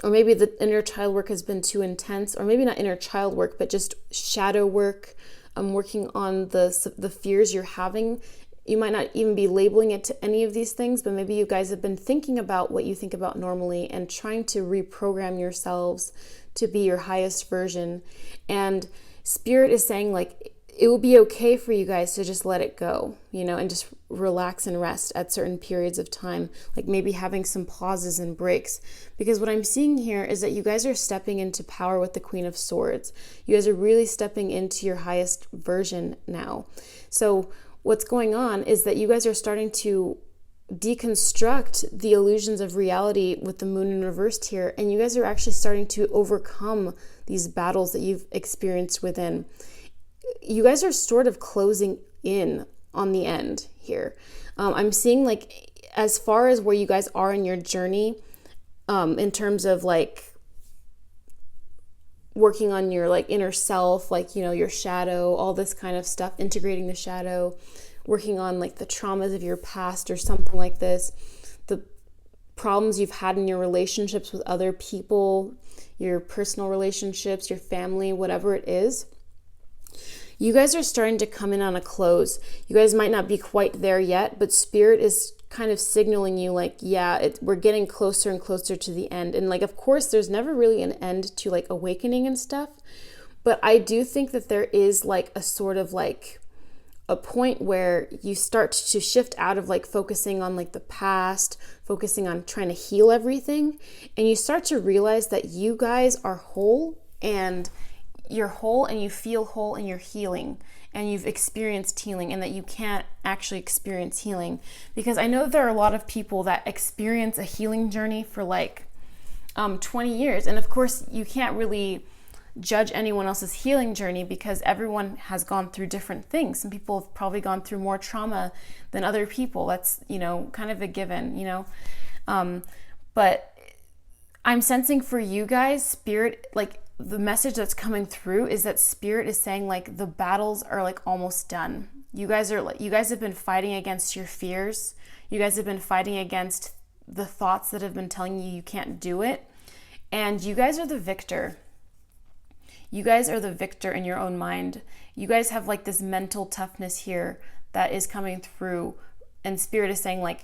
Or maybe the inner child work has been too intense. Or maybe not inner child work, but just shadow work, working on the fears you're having. You might not even be labeling it to any of these things, but maybe you guys have been thinking about what you think about normally and trying to reprogram yourselves to be your highest version. And Spirit is saying like it will be okay for you guys to just let it go, you know, and just relax and rest at certain periods of time, like maybe having some pauses and breaks. Because what I'm seeing here is that you guys are stepping into power with the Queen of Swords. You guys are really stepping into your highest version now. So what's going on is that you guys are starting to deconstruct the illusions of reality with the moon in reversed here, and you guys are actually starting to overcome these battles that you've experienced within. You guys are sort of closing in on the end here. I'm seeing like as far as where you guys are in your journey, in terms of like working on your like inner self, like, you know, your shadow, all this kind of stuff, integrating the shadow, working on like the traumas of your past or something like this, the problems you've had in your relationships with other people, your personal relationships, your family, whatever it is. You guys are starting to come in on a close. You guys might not be quite there yet, but Spirit is kind of signaling you like, yeah, we're getting closer and closer to the end. And like, of course, there's never really an end to like awakening and stuff. But I do think that there is like a sort of like a point where you start to shift out of like focusing on like the past, focusing on trying to heal everything. And you start to realize that you guys are whole, and you're whole, and you feel whole, and you're healing, and you've experienced healing, and that you can't actually experience healing. Because I know there are a lot of people that experience a healing journey for like 20 years. And of course, you can't really judge anyone else's healing journey because everyone has gone through different things. Some people have probably gone through more trauma than other people. That's, kind of a given, but I'm sensing for you guys, Spirit, like the message that's coming through is that Spirit is saying like the battles are like almost done. You guys have been fighting against your fears. You guys have been fighting against the thoughts that have been telling you can't do it. And you guys are the victor. You guys are the victor in your own mind. You guys have like this mental toughness here that is coming through, and Spirit is saying like,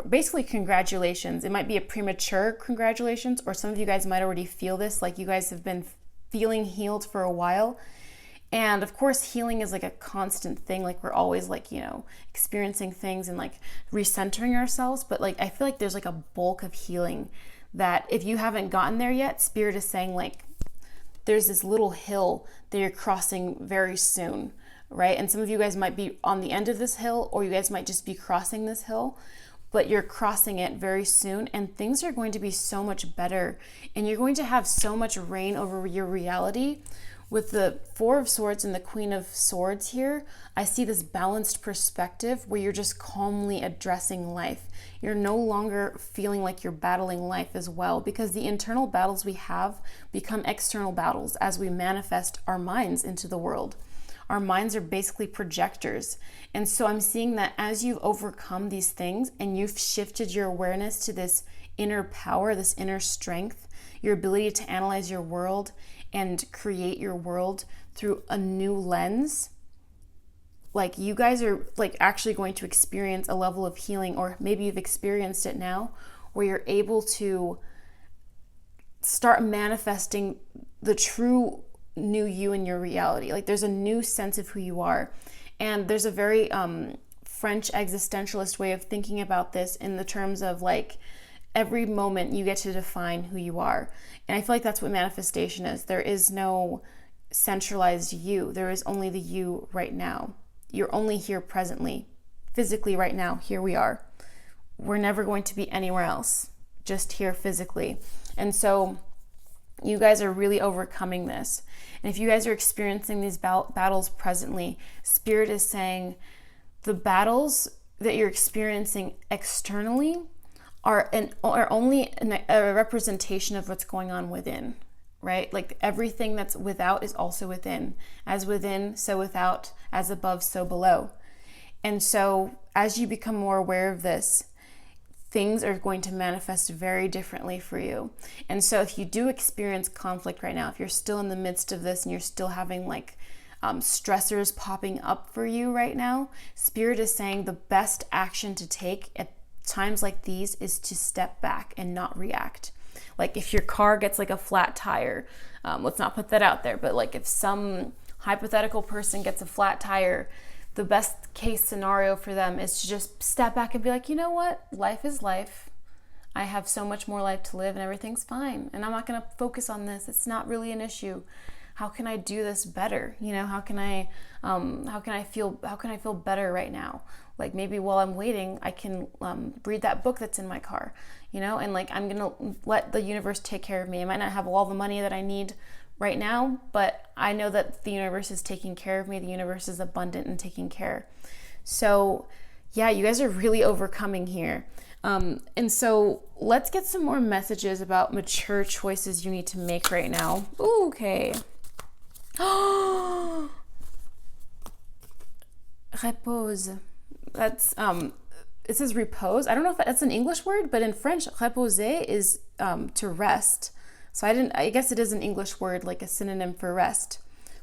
basically congratulations. It might be a premature congratulations, or some of you guys might already feel this, like you guys have been feeling healed for a while. And of course, healing is like a constant thing. Like we're always like, experiencing things and like recentering ourselves. But like, I feel like there's like a bulk of healing that if you haven't gotten there yet, Spirit is saying like, there's this little hill that you're crossing very soon, right? And some of you guys might be on the end of this hill, or you guys might just be crossing this hill, but you're crossing it very soon, and things are going to be so much better, and you're going to have so much reign over your reality. With the Four of Swords and the Queen of Swords here, I see this balanced perspective where you're just calmly addressing life. You're no longer feeling like you're battling life as well, because the internal battles we have become external battles as we manifest our minds into the world. Our minds are basically projectors. And so I'm seeing that as you've overcome these things and you've shifted your awareness to this inner power, this inner strength, your ability to analyze your world and create your world through a new lens, like you guys are like actually going to experience a level of healing, or maybe you've experienced it now, where you're able to start manifesting the true new you in your reality. Like there's a new sense of who you are. And there's a very French existentialist way of thinking about this in the terms of like, every moment you get to define who you are. And I feel like that's what manifestation is. There is no centralized you. There is only the you right now. You're only here presently, physically right now. Here we are. We're never going to be anywhere else, just here physically. And so you guys are really overcoming this. And if you guys are experiencing these battles presently, Spirit is saying the battles that you're experiencing externally are only a representation of what's going on within, right? Like everything that's without is also within. As within, so without. As above, so below. And so as you become more aware of this, things are going to manifest very differently for you. And so if you do experience conflict right now, if you're still in the midst of this and you're still having like stressors popping up for you right now, Spirit is saying the best action to take at times like these is to step back and not react. Like if your car gets like a flat tire, let's not put that out there, but like if some hypothetical person gets a flat tire, the best case scenario for them is to just step back and be like, you know what? Life is life. I have so much more life to live and everything's fine. And I'm not going to focus on this. It's not really an issue. How can I do this better? How can I feel better right now? Like maybe while I'm waiting, I can read that book that's in my car, and like I'm going to let the universe take care of me. I might not have all the money that I need right now, but I know that the universe is taking care of me. The universe is abundant and taking care. So yeah, you guys are really overcoming here. And so let's get some more messages about mature choices you need to make right now. Ooh, okay. Repose. That's it says repose. I don't know if that's an English word, but in French, reposer is to rest. So I guess it is an English word, like a synonym for rest.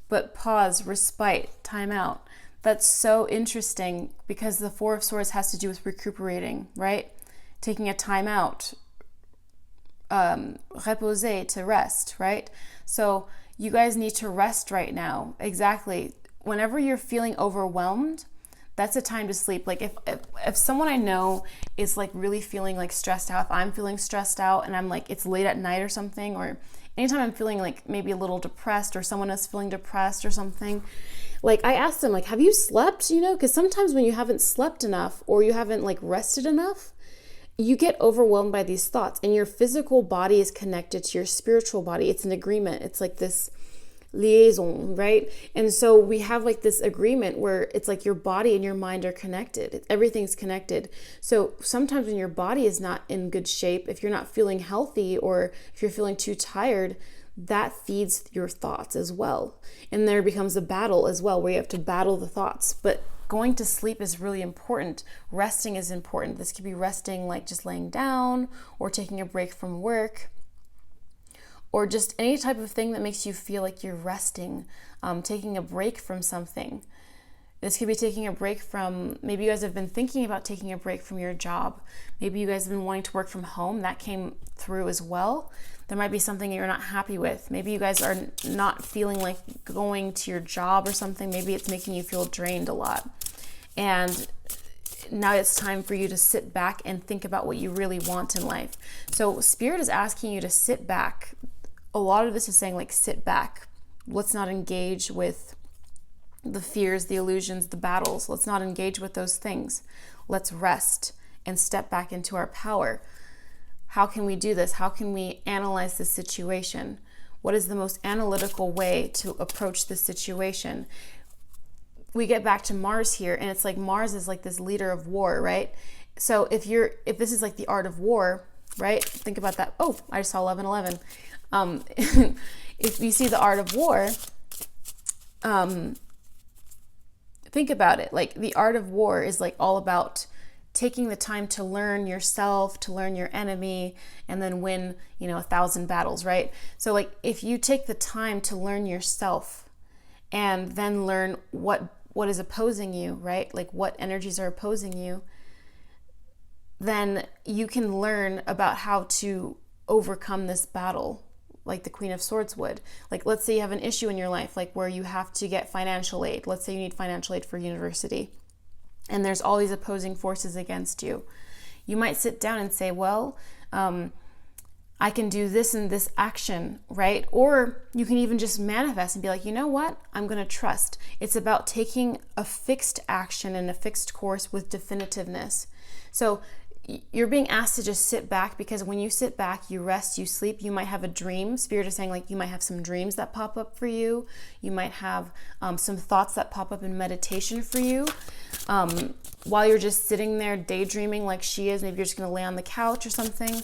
But pause, respite, time out. that's so interesting because the Four of Swords has to do with recuperating, right? Taking a time out, reposer, to rest, right? So you guys need to rest right now. Exactly. Whenever you're feeling overwhelmed, that's a time to sleep. Like if someone I know is like really feeling like stressed out, if I'm feeling stressed out and I'm like, it's late at night or something, or anytime I'm feeling like maybe a little depressed or someone is feeling depressed or something, like I ask them, like, have you slept? You know, because sometimes when you haven't slept enough or you haven't like rested enough, you get overwhelmed by these thoughts, and your physical body is connected to your spiritual body. It's an agreement. It's like this liaison, right? And so we have like this agreement where it's like your body and your mind are connected. Everything's connected. So sometimes when your body is not in good shape, if you're not feeling healthy or if you're feeling too tired, that feeds your thoughts as well. And there becomes a battle as well, where you have to battle the thoughts. But going to sleep is really important. Resting is important. This could be resting like just laying down or taking a break from work, or just any type of thing that makes you feel like you're resting, taking a break from something. This could be taking a break from, maybe you guys have been thinking about taking a break from your job. Maybe you guys have been wanting to work from home. That came through as well. There might be something that you're not happy with. Maybe you guys are not feeling like going to your job or something. Maybe it's making you feel drained a lot. And now it's time for you to sit back and think about what you really want in life. So Spirit is asking you to sit back. A lot of this is saying like, sit back. Let's not engage with the fears, the illusions, the battles. Let's not engage with those things. Let's rest and step back into our power. How can we do this? How can we analyze this situation? What is the most analytical way to approach this situation? We get back to Mars here, and it's like Mars is like this leader of war, right? So if this is like the art of war, right? Think about that. Oh, I just saw 11:11. If you see the art of war, think about it. Like the art of war is like all about taking the time to learn yourself, to learn your enemy, and then win, 1,000 battles, right? So like if you take the time to learn yourself and then learn what is opposing you, right? Like what energies are opposing you, then you can learn about how to overcome this battle, like the Queen of Swords would. Like let's say you have an issue in your life, like where you have to get financial aid. Let's say you need financial aid for university, and there's all these opposing forces against you. You might sit down and say, well, I can do this and this action, right? Or you can even just manifest and be like, you know what? I'm going to trust. It's about taking a fixed action and a fixed course with definitiveness. So you're being asked to just sit back, because when you sit back, you rest, you sleep, you might have a dream. Spirit is saying like you might have some dreams that pop up for you. You might have some thoughts that pop up in meditation for you. While you're just sitting there daydreaming like she is, maybe you're just going to lay on the couch or something,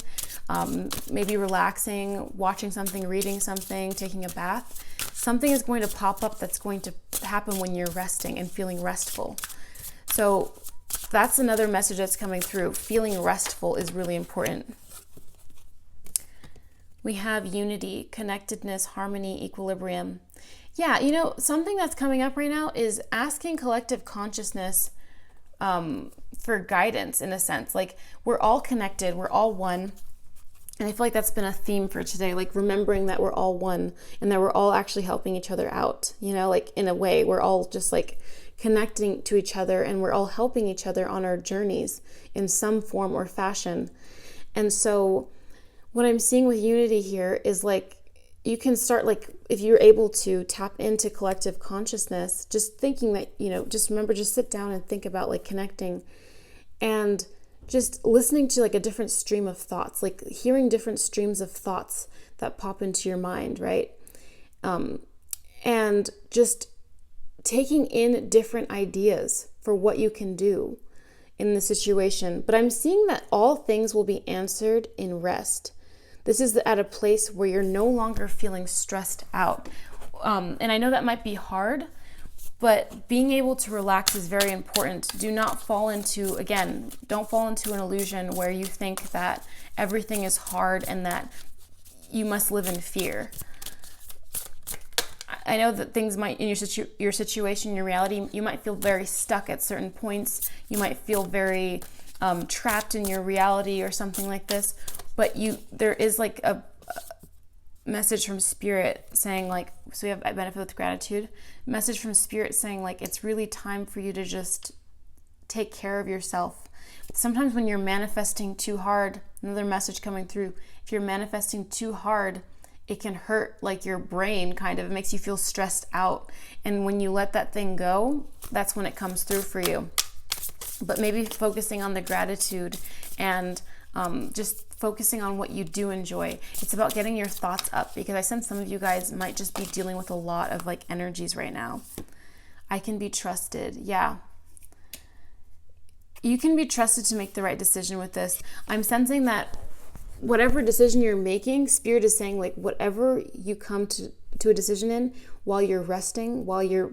maybe relaxing, watching something, reading something, taking a bath. Something is going to pop up that's going to happen when you're resting and feeling restful. So that's another message that's coming through. Feeling restful is really important. We have unity, connectedness, harmony, equilibrium. Yeah, something that's coming up right now is asking collective consciousness for guidance, in a sense. Like we're all connected, we're all one. And I feel like that's been a theme for today, like remembering that we're all one and that we're all actually helping each other out. Like in a way, we're all just like connecting to each other, and we're all helping each other on our journeys in some form or fashion. And so what I'm seeing with unity here is like you can start, like if you're able to tap into collective consciousness, just thinking that, just remember, just sit down and think about like connecting and just listening to like a different stream of thoughts, like hearing different streams of thoughts that pop into your mind, right? And just taking in different ideas for what you can do in the situation. But I'm seeing that all things will be answered in rest. This is at a place where you're no longer feeling stressed out. And I know that might be hard, but being able to relax is very important. Don't fall into an illusion where you think that everything is hard and that you must live in fear. I know that things might, in your situation, your reality, you might feel very stuck at certain points. You might feel very trapped in your reality or something like this. But there is like a message from Spirit saying like, so we have I benefit with gratitude. Message from Spirit saying like, it's really time for you to just take care of yourself. Sometimes when you're manifesting too hard, another message coming through, if you're manifesting too hard, it can hurt like your brain kind of. It makes you feel stressed out. And when you let that thing go, that's when it comes through for you. But maybe focusing on the gratitude and just focusing on what you do enjoy. It's about getting your thoughts up, because I sense some of you guys might just be dealing with a lot of like energies right now. I can be trusted. Yeah. You can be trusted to make the right decision with this. I'm sensing that whatever decision you're making, Spirit is saying like whatever you come to a decision in while you're resting, while you're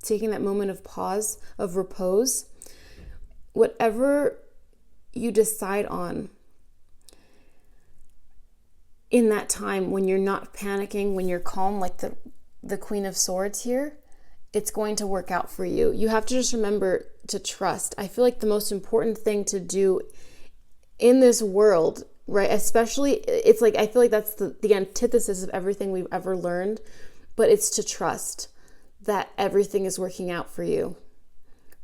taking that moment of pause, of repose, whatever you decide on in that time when you're not panicking, when you're calm, like the Queen of Swords here, it's going to work out for you. You have to just remember to trust. I feel like the most important thing to do in this world, right? Especially, it's like, I feel like that's the antithesis of everything we've ever learned, but it's to trust that everything is working out for you,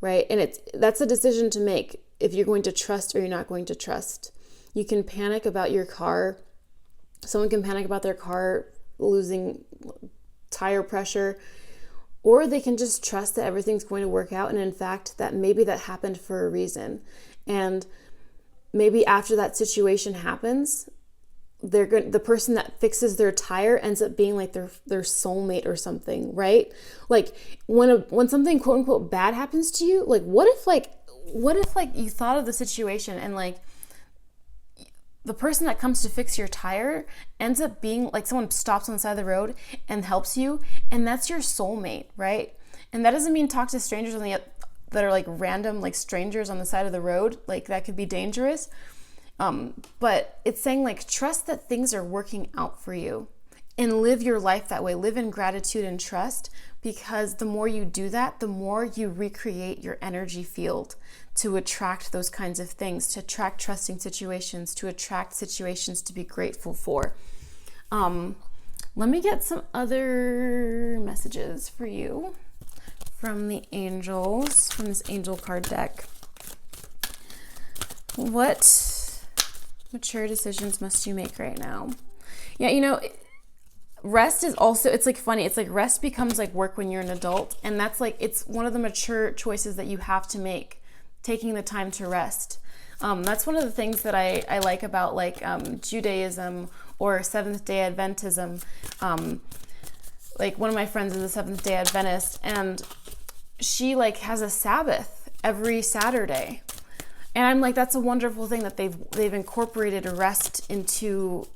right? And that's a decision to make, if you're going to trust or you're not going to trust. You can panic about your car. Someone can panic about their car losing tire pressure, or they can just trust that everything's going to work out. And in fact, that maybe that happened for a reason. And maybe after that situation happens, the person that fixes their tire ends up being like their soulmate or something, right? Like when something quote unquote bad happens to you, like what if you thought of the situation and like the person that comes to fix your tire ends up being like someone stops on the side of the road and helps you, and that's your soulmate, right? And that doesn't mean talk to strangers that are like random, like strangers on the side of the road. Like that could be dangerous. But it's saying like, trust that things are working out for you and live your life that way. Live in gratitude and trust, because the more you do that, the more you recreate your energy field to attract those kinds of things, to attract trusting situations, to attract situations to be grateful for. Let me get some other messages for you from the angels, from this angel card deck. What mature decisions must you make right now? Yeah, rest is also, it's like funny. It's like rest becomes like work when you're an adult. And that's like, it's one of the mature choices that you have to make, taking the time to rest. That's one of the things that I like about like Judaism or Seventh-day Adventism. Like one of my friends is a Seventh-day Adventist, and she like has a Sabbath every Saturday. And I'm like, that's a wonderful thing that they've incorporated rest into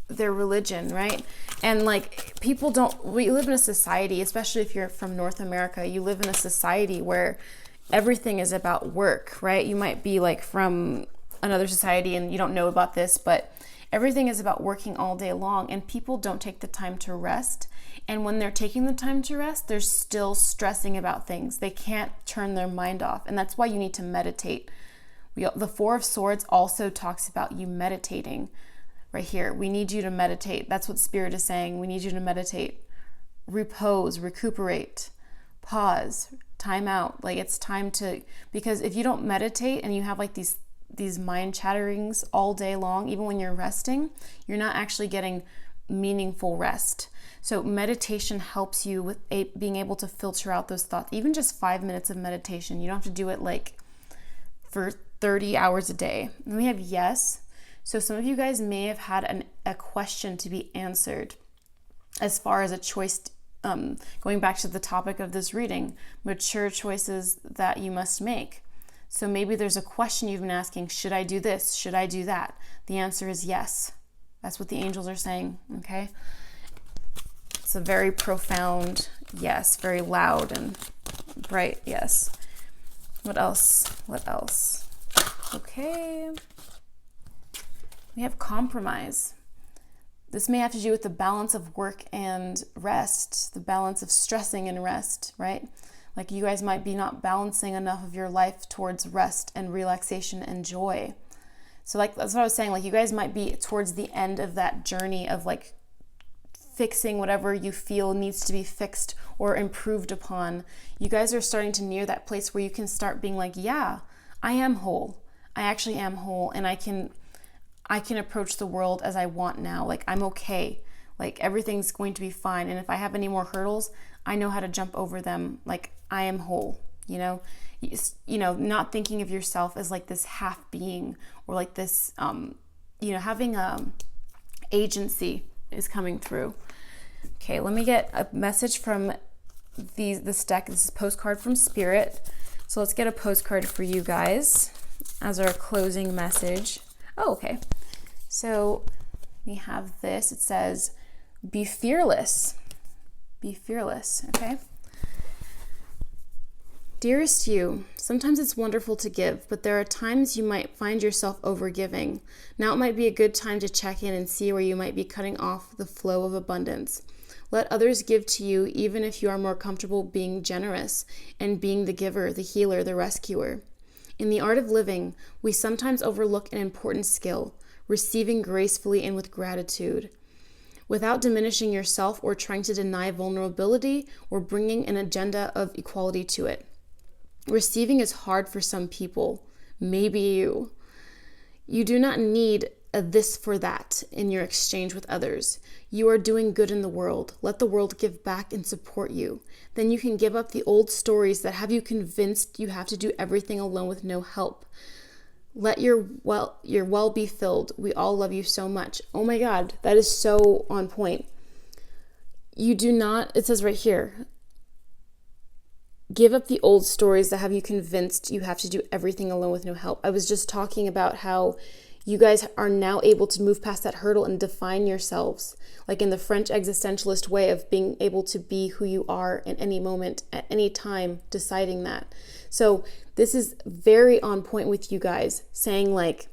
their religion, right? And like we live in a society, especially if you're from North America, you live in a society where everything is about work, right? You might be like from another society and you don't know about this, but everything is about working all day long, and people don't take the time to rest. And when they're taking the time to rest, they're still stressing about things. They can't turn their mind off. And that's why you need to meditate. The Four of Swords also talks about you meditating right here. We need you to meditate. That's what Spirit is saying. We need you to meditate, repose, recuperate, pause, time out. Like it's time to, because if you don't meditate and you have like these mind chatterings all day long, even when you're resting, you're not actually getting meaningful rest. So meditation helps you with being able to filter out those thoughts. Even just 5 minutes of meditation. You don't have to do it like for 30 hours a day. And we have yes. So some of you guys may have had a question to be answered as far as a choice, going back to the topic of this reading, mature choices that you must make. So maybe there's a question you've been asking, should I do this? Should I do that? The answer is yes. That's what the angels are saying, okay? It's a very profound yes, very loud and bright yes. What else? Okay. We have compromise. This may have to do with the balance of work and rest, the balance of stressing and rest, right? Like you guys might be not balancing enough of your life towards rest and relaxation and joy. So like, that's what I was saying, like you guys might be towards the end of that journey of like fixing whatever you feel needs to be fixed or improved upon. You guys are starting to near that place where you can start being like, yeah, I am whole. I actually am whole, and I can approach the world as I want now. Like I'm okay. Like everything's going to be fine. And if I have any more hurdles, I know how to jump over them. Like I am whole, you know, not thinking of yourself as like this half being or like this, having agency is coming through. Okay, let me get a message from this deck. This is a postcard from Spirit. So let's get a postcard for you guys as our closing message. Oh, okay. So we have this. It says, be fearless. Be fearless, okay? Dearest you, sometimes it's wonderful to give, but there are times you might find yourself overgiving. Now it might be a good time to check in and see where you might be cutting off the flow of abundance. Let others give to you, even if you are more comfortable being generous and being the giver, the healer, the rescuer. In the art of living, we sometimes overlook an important skill, receiving gracefully and with gratitude, without diminishing yourself or trying to deny vulnerability or bringing an agenda of equality to it. Receiving is hard for some people, maybe you. You do not need a this for that in your exchange with others. You are doing good in the world. Let the world give back and support you. Then you can give up the old stories that have you convinced you have to do everything alone with no help. Let your well be filled. We all love you so much. Oh my God, that is so on point. You do not, it says right here, give up the old stories that have you convinced you have to do everything alone with no help. I was just talking about how you guys are now able to move past that hurdle and define yourselves, like in the French existentialist way of being able to be who you are in any moment, at any time, deciding that. So this is very on point with you guys, saying like,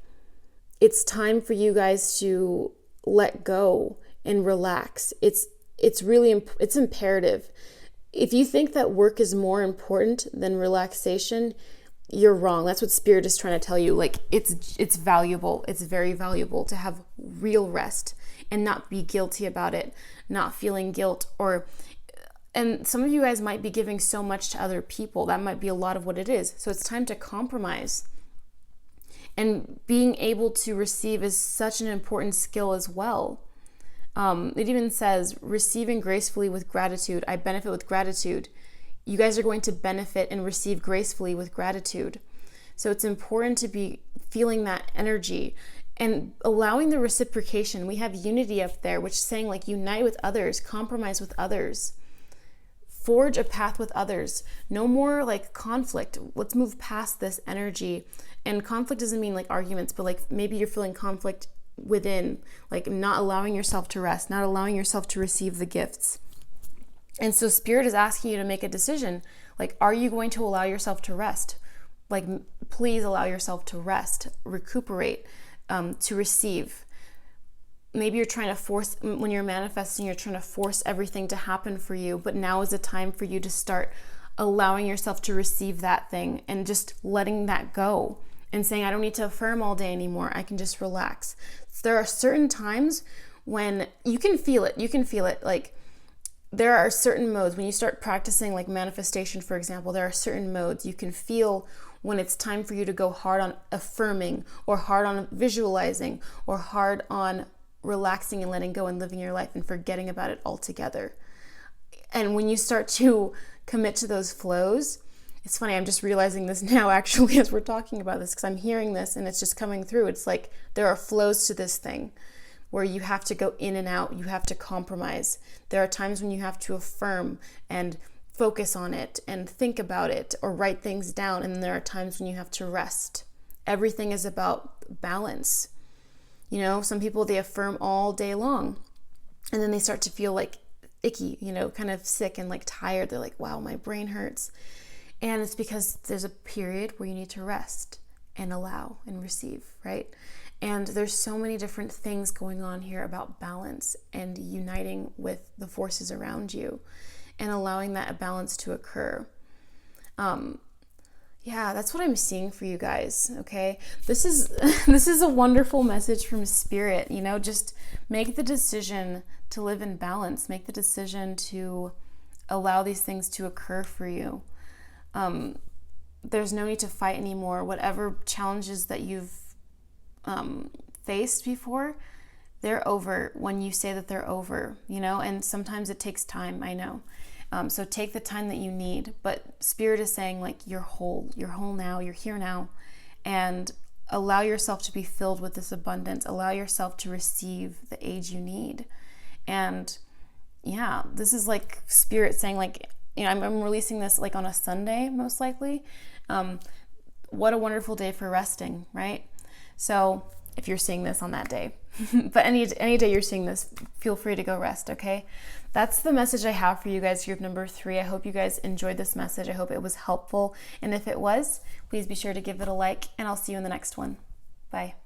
it's time for you guys to let go and relax. It's imperative. If you think that work is more important than relaxation, you're wrong. That's what Spirit is trying to tell you. Like it's valuable. It's very valuable to have real rest and not be guilty about it, not feeling guilt and some of you guys might be giving so much to other people. That might be a lot of what it is. So it's time to compromise. And being able to receive is such an important skill as well. It even says, receiving gracefully with gratitude. I benefit with gratitude. You guys are going to benefit and receive gracefully with gratitude. So it's important to be feeling that energy and allowing the reciprocation. We have unity up there, which is saying like unite with others, compromise with others, forge a path with others. No more like conflict. Let's move past this energy. And conflict doesn't mean like arguments, but like maybe you're feeling conflict within, like not allowing yourself to rest, not allowing yourself to receive the gifts. And so Spirit is asking you to make a decision. Like, are you going to allow yourself to rest? Like, please allow yourself to rest, recuperate, to receive. Maybe you're trying to force, when you're manifesting, you're trying to force everything to happen for you. But now is the time for you to start allowing yourself to receive that thing and just letting that go and saying, I don't need to affirm all day anymore. I can just relax. So there are certain times when you can feel it. You can feel it. Like, there are certain modes when you start practicing like manifestation, for example, there are certain modes you can feel when it's time for you to go hard on affirming or hard on visualizing or hard on relaxing and letting go and living your life and forgetting about it altogether. And when you start to commit to those flows, it's funny, I'm just realizing this now actually as we're talking about this because I'm hearing this and it's just coming through. It's like there are flows to this thing where you have to go in and out, you have to compromise. There are times when you have to affirm and focus on it and think about it or write things down, and then there are times when you have to rest. Everything is about balance. You know, some people, they affirm all day long and then they start to feel like icky, you know, kind of sick and like tired. They're like, wow, my brain hurts. And it's because there's a period where you need to rest and allow and receive, right? And there's so many different things going on here about balance and uniting with the forces around you and allowing that balance to occur. Yeah, that's what I'm seeing for you guys, okay? This is a wonderful message from Spirit, you know, just make the decision to live in balance, make the decision to allow these things to occur for you. There's no need to fight anymore. Whatever challenges that you've faced before, they're over when you say that they're over, you know, and sometimes it takes time, I know. So take the time that you need, but Spirit is saying like you're whole now, you're here now, and allow yourself to be filled with this abundance, allow yourself to receive the age you need. And yeah, this is like Spirit saying like, you know, I'm releasing this like on a Sunday, most likely. What a wonderful day for resting, right? So if you're seeing this on that day, but any day you're seeing this, feel free to go rest, okay? That's the message I have for you guys, group number 3. I hope you guys enjoyed this message. I hope it was helpful. And if it was, please be sure to give it a like, and I'll see you in the next one. Bye.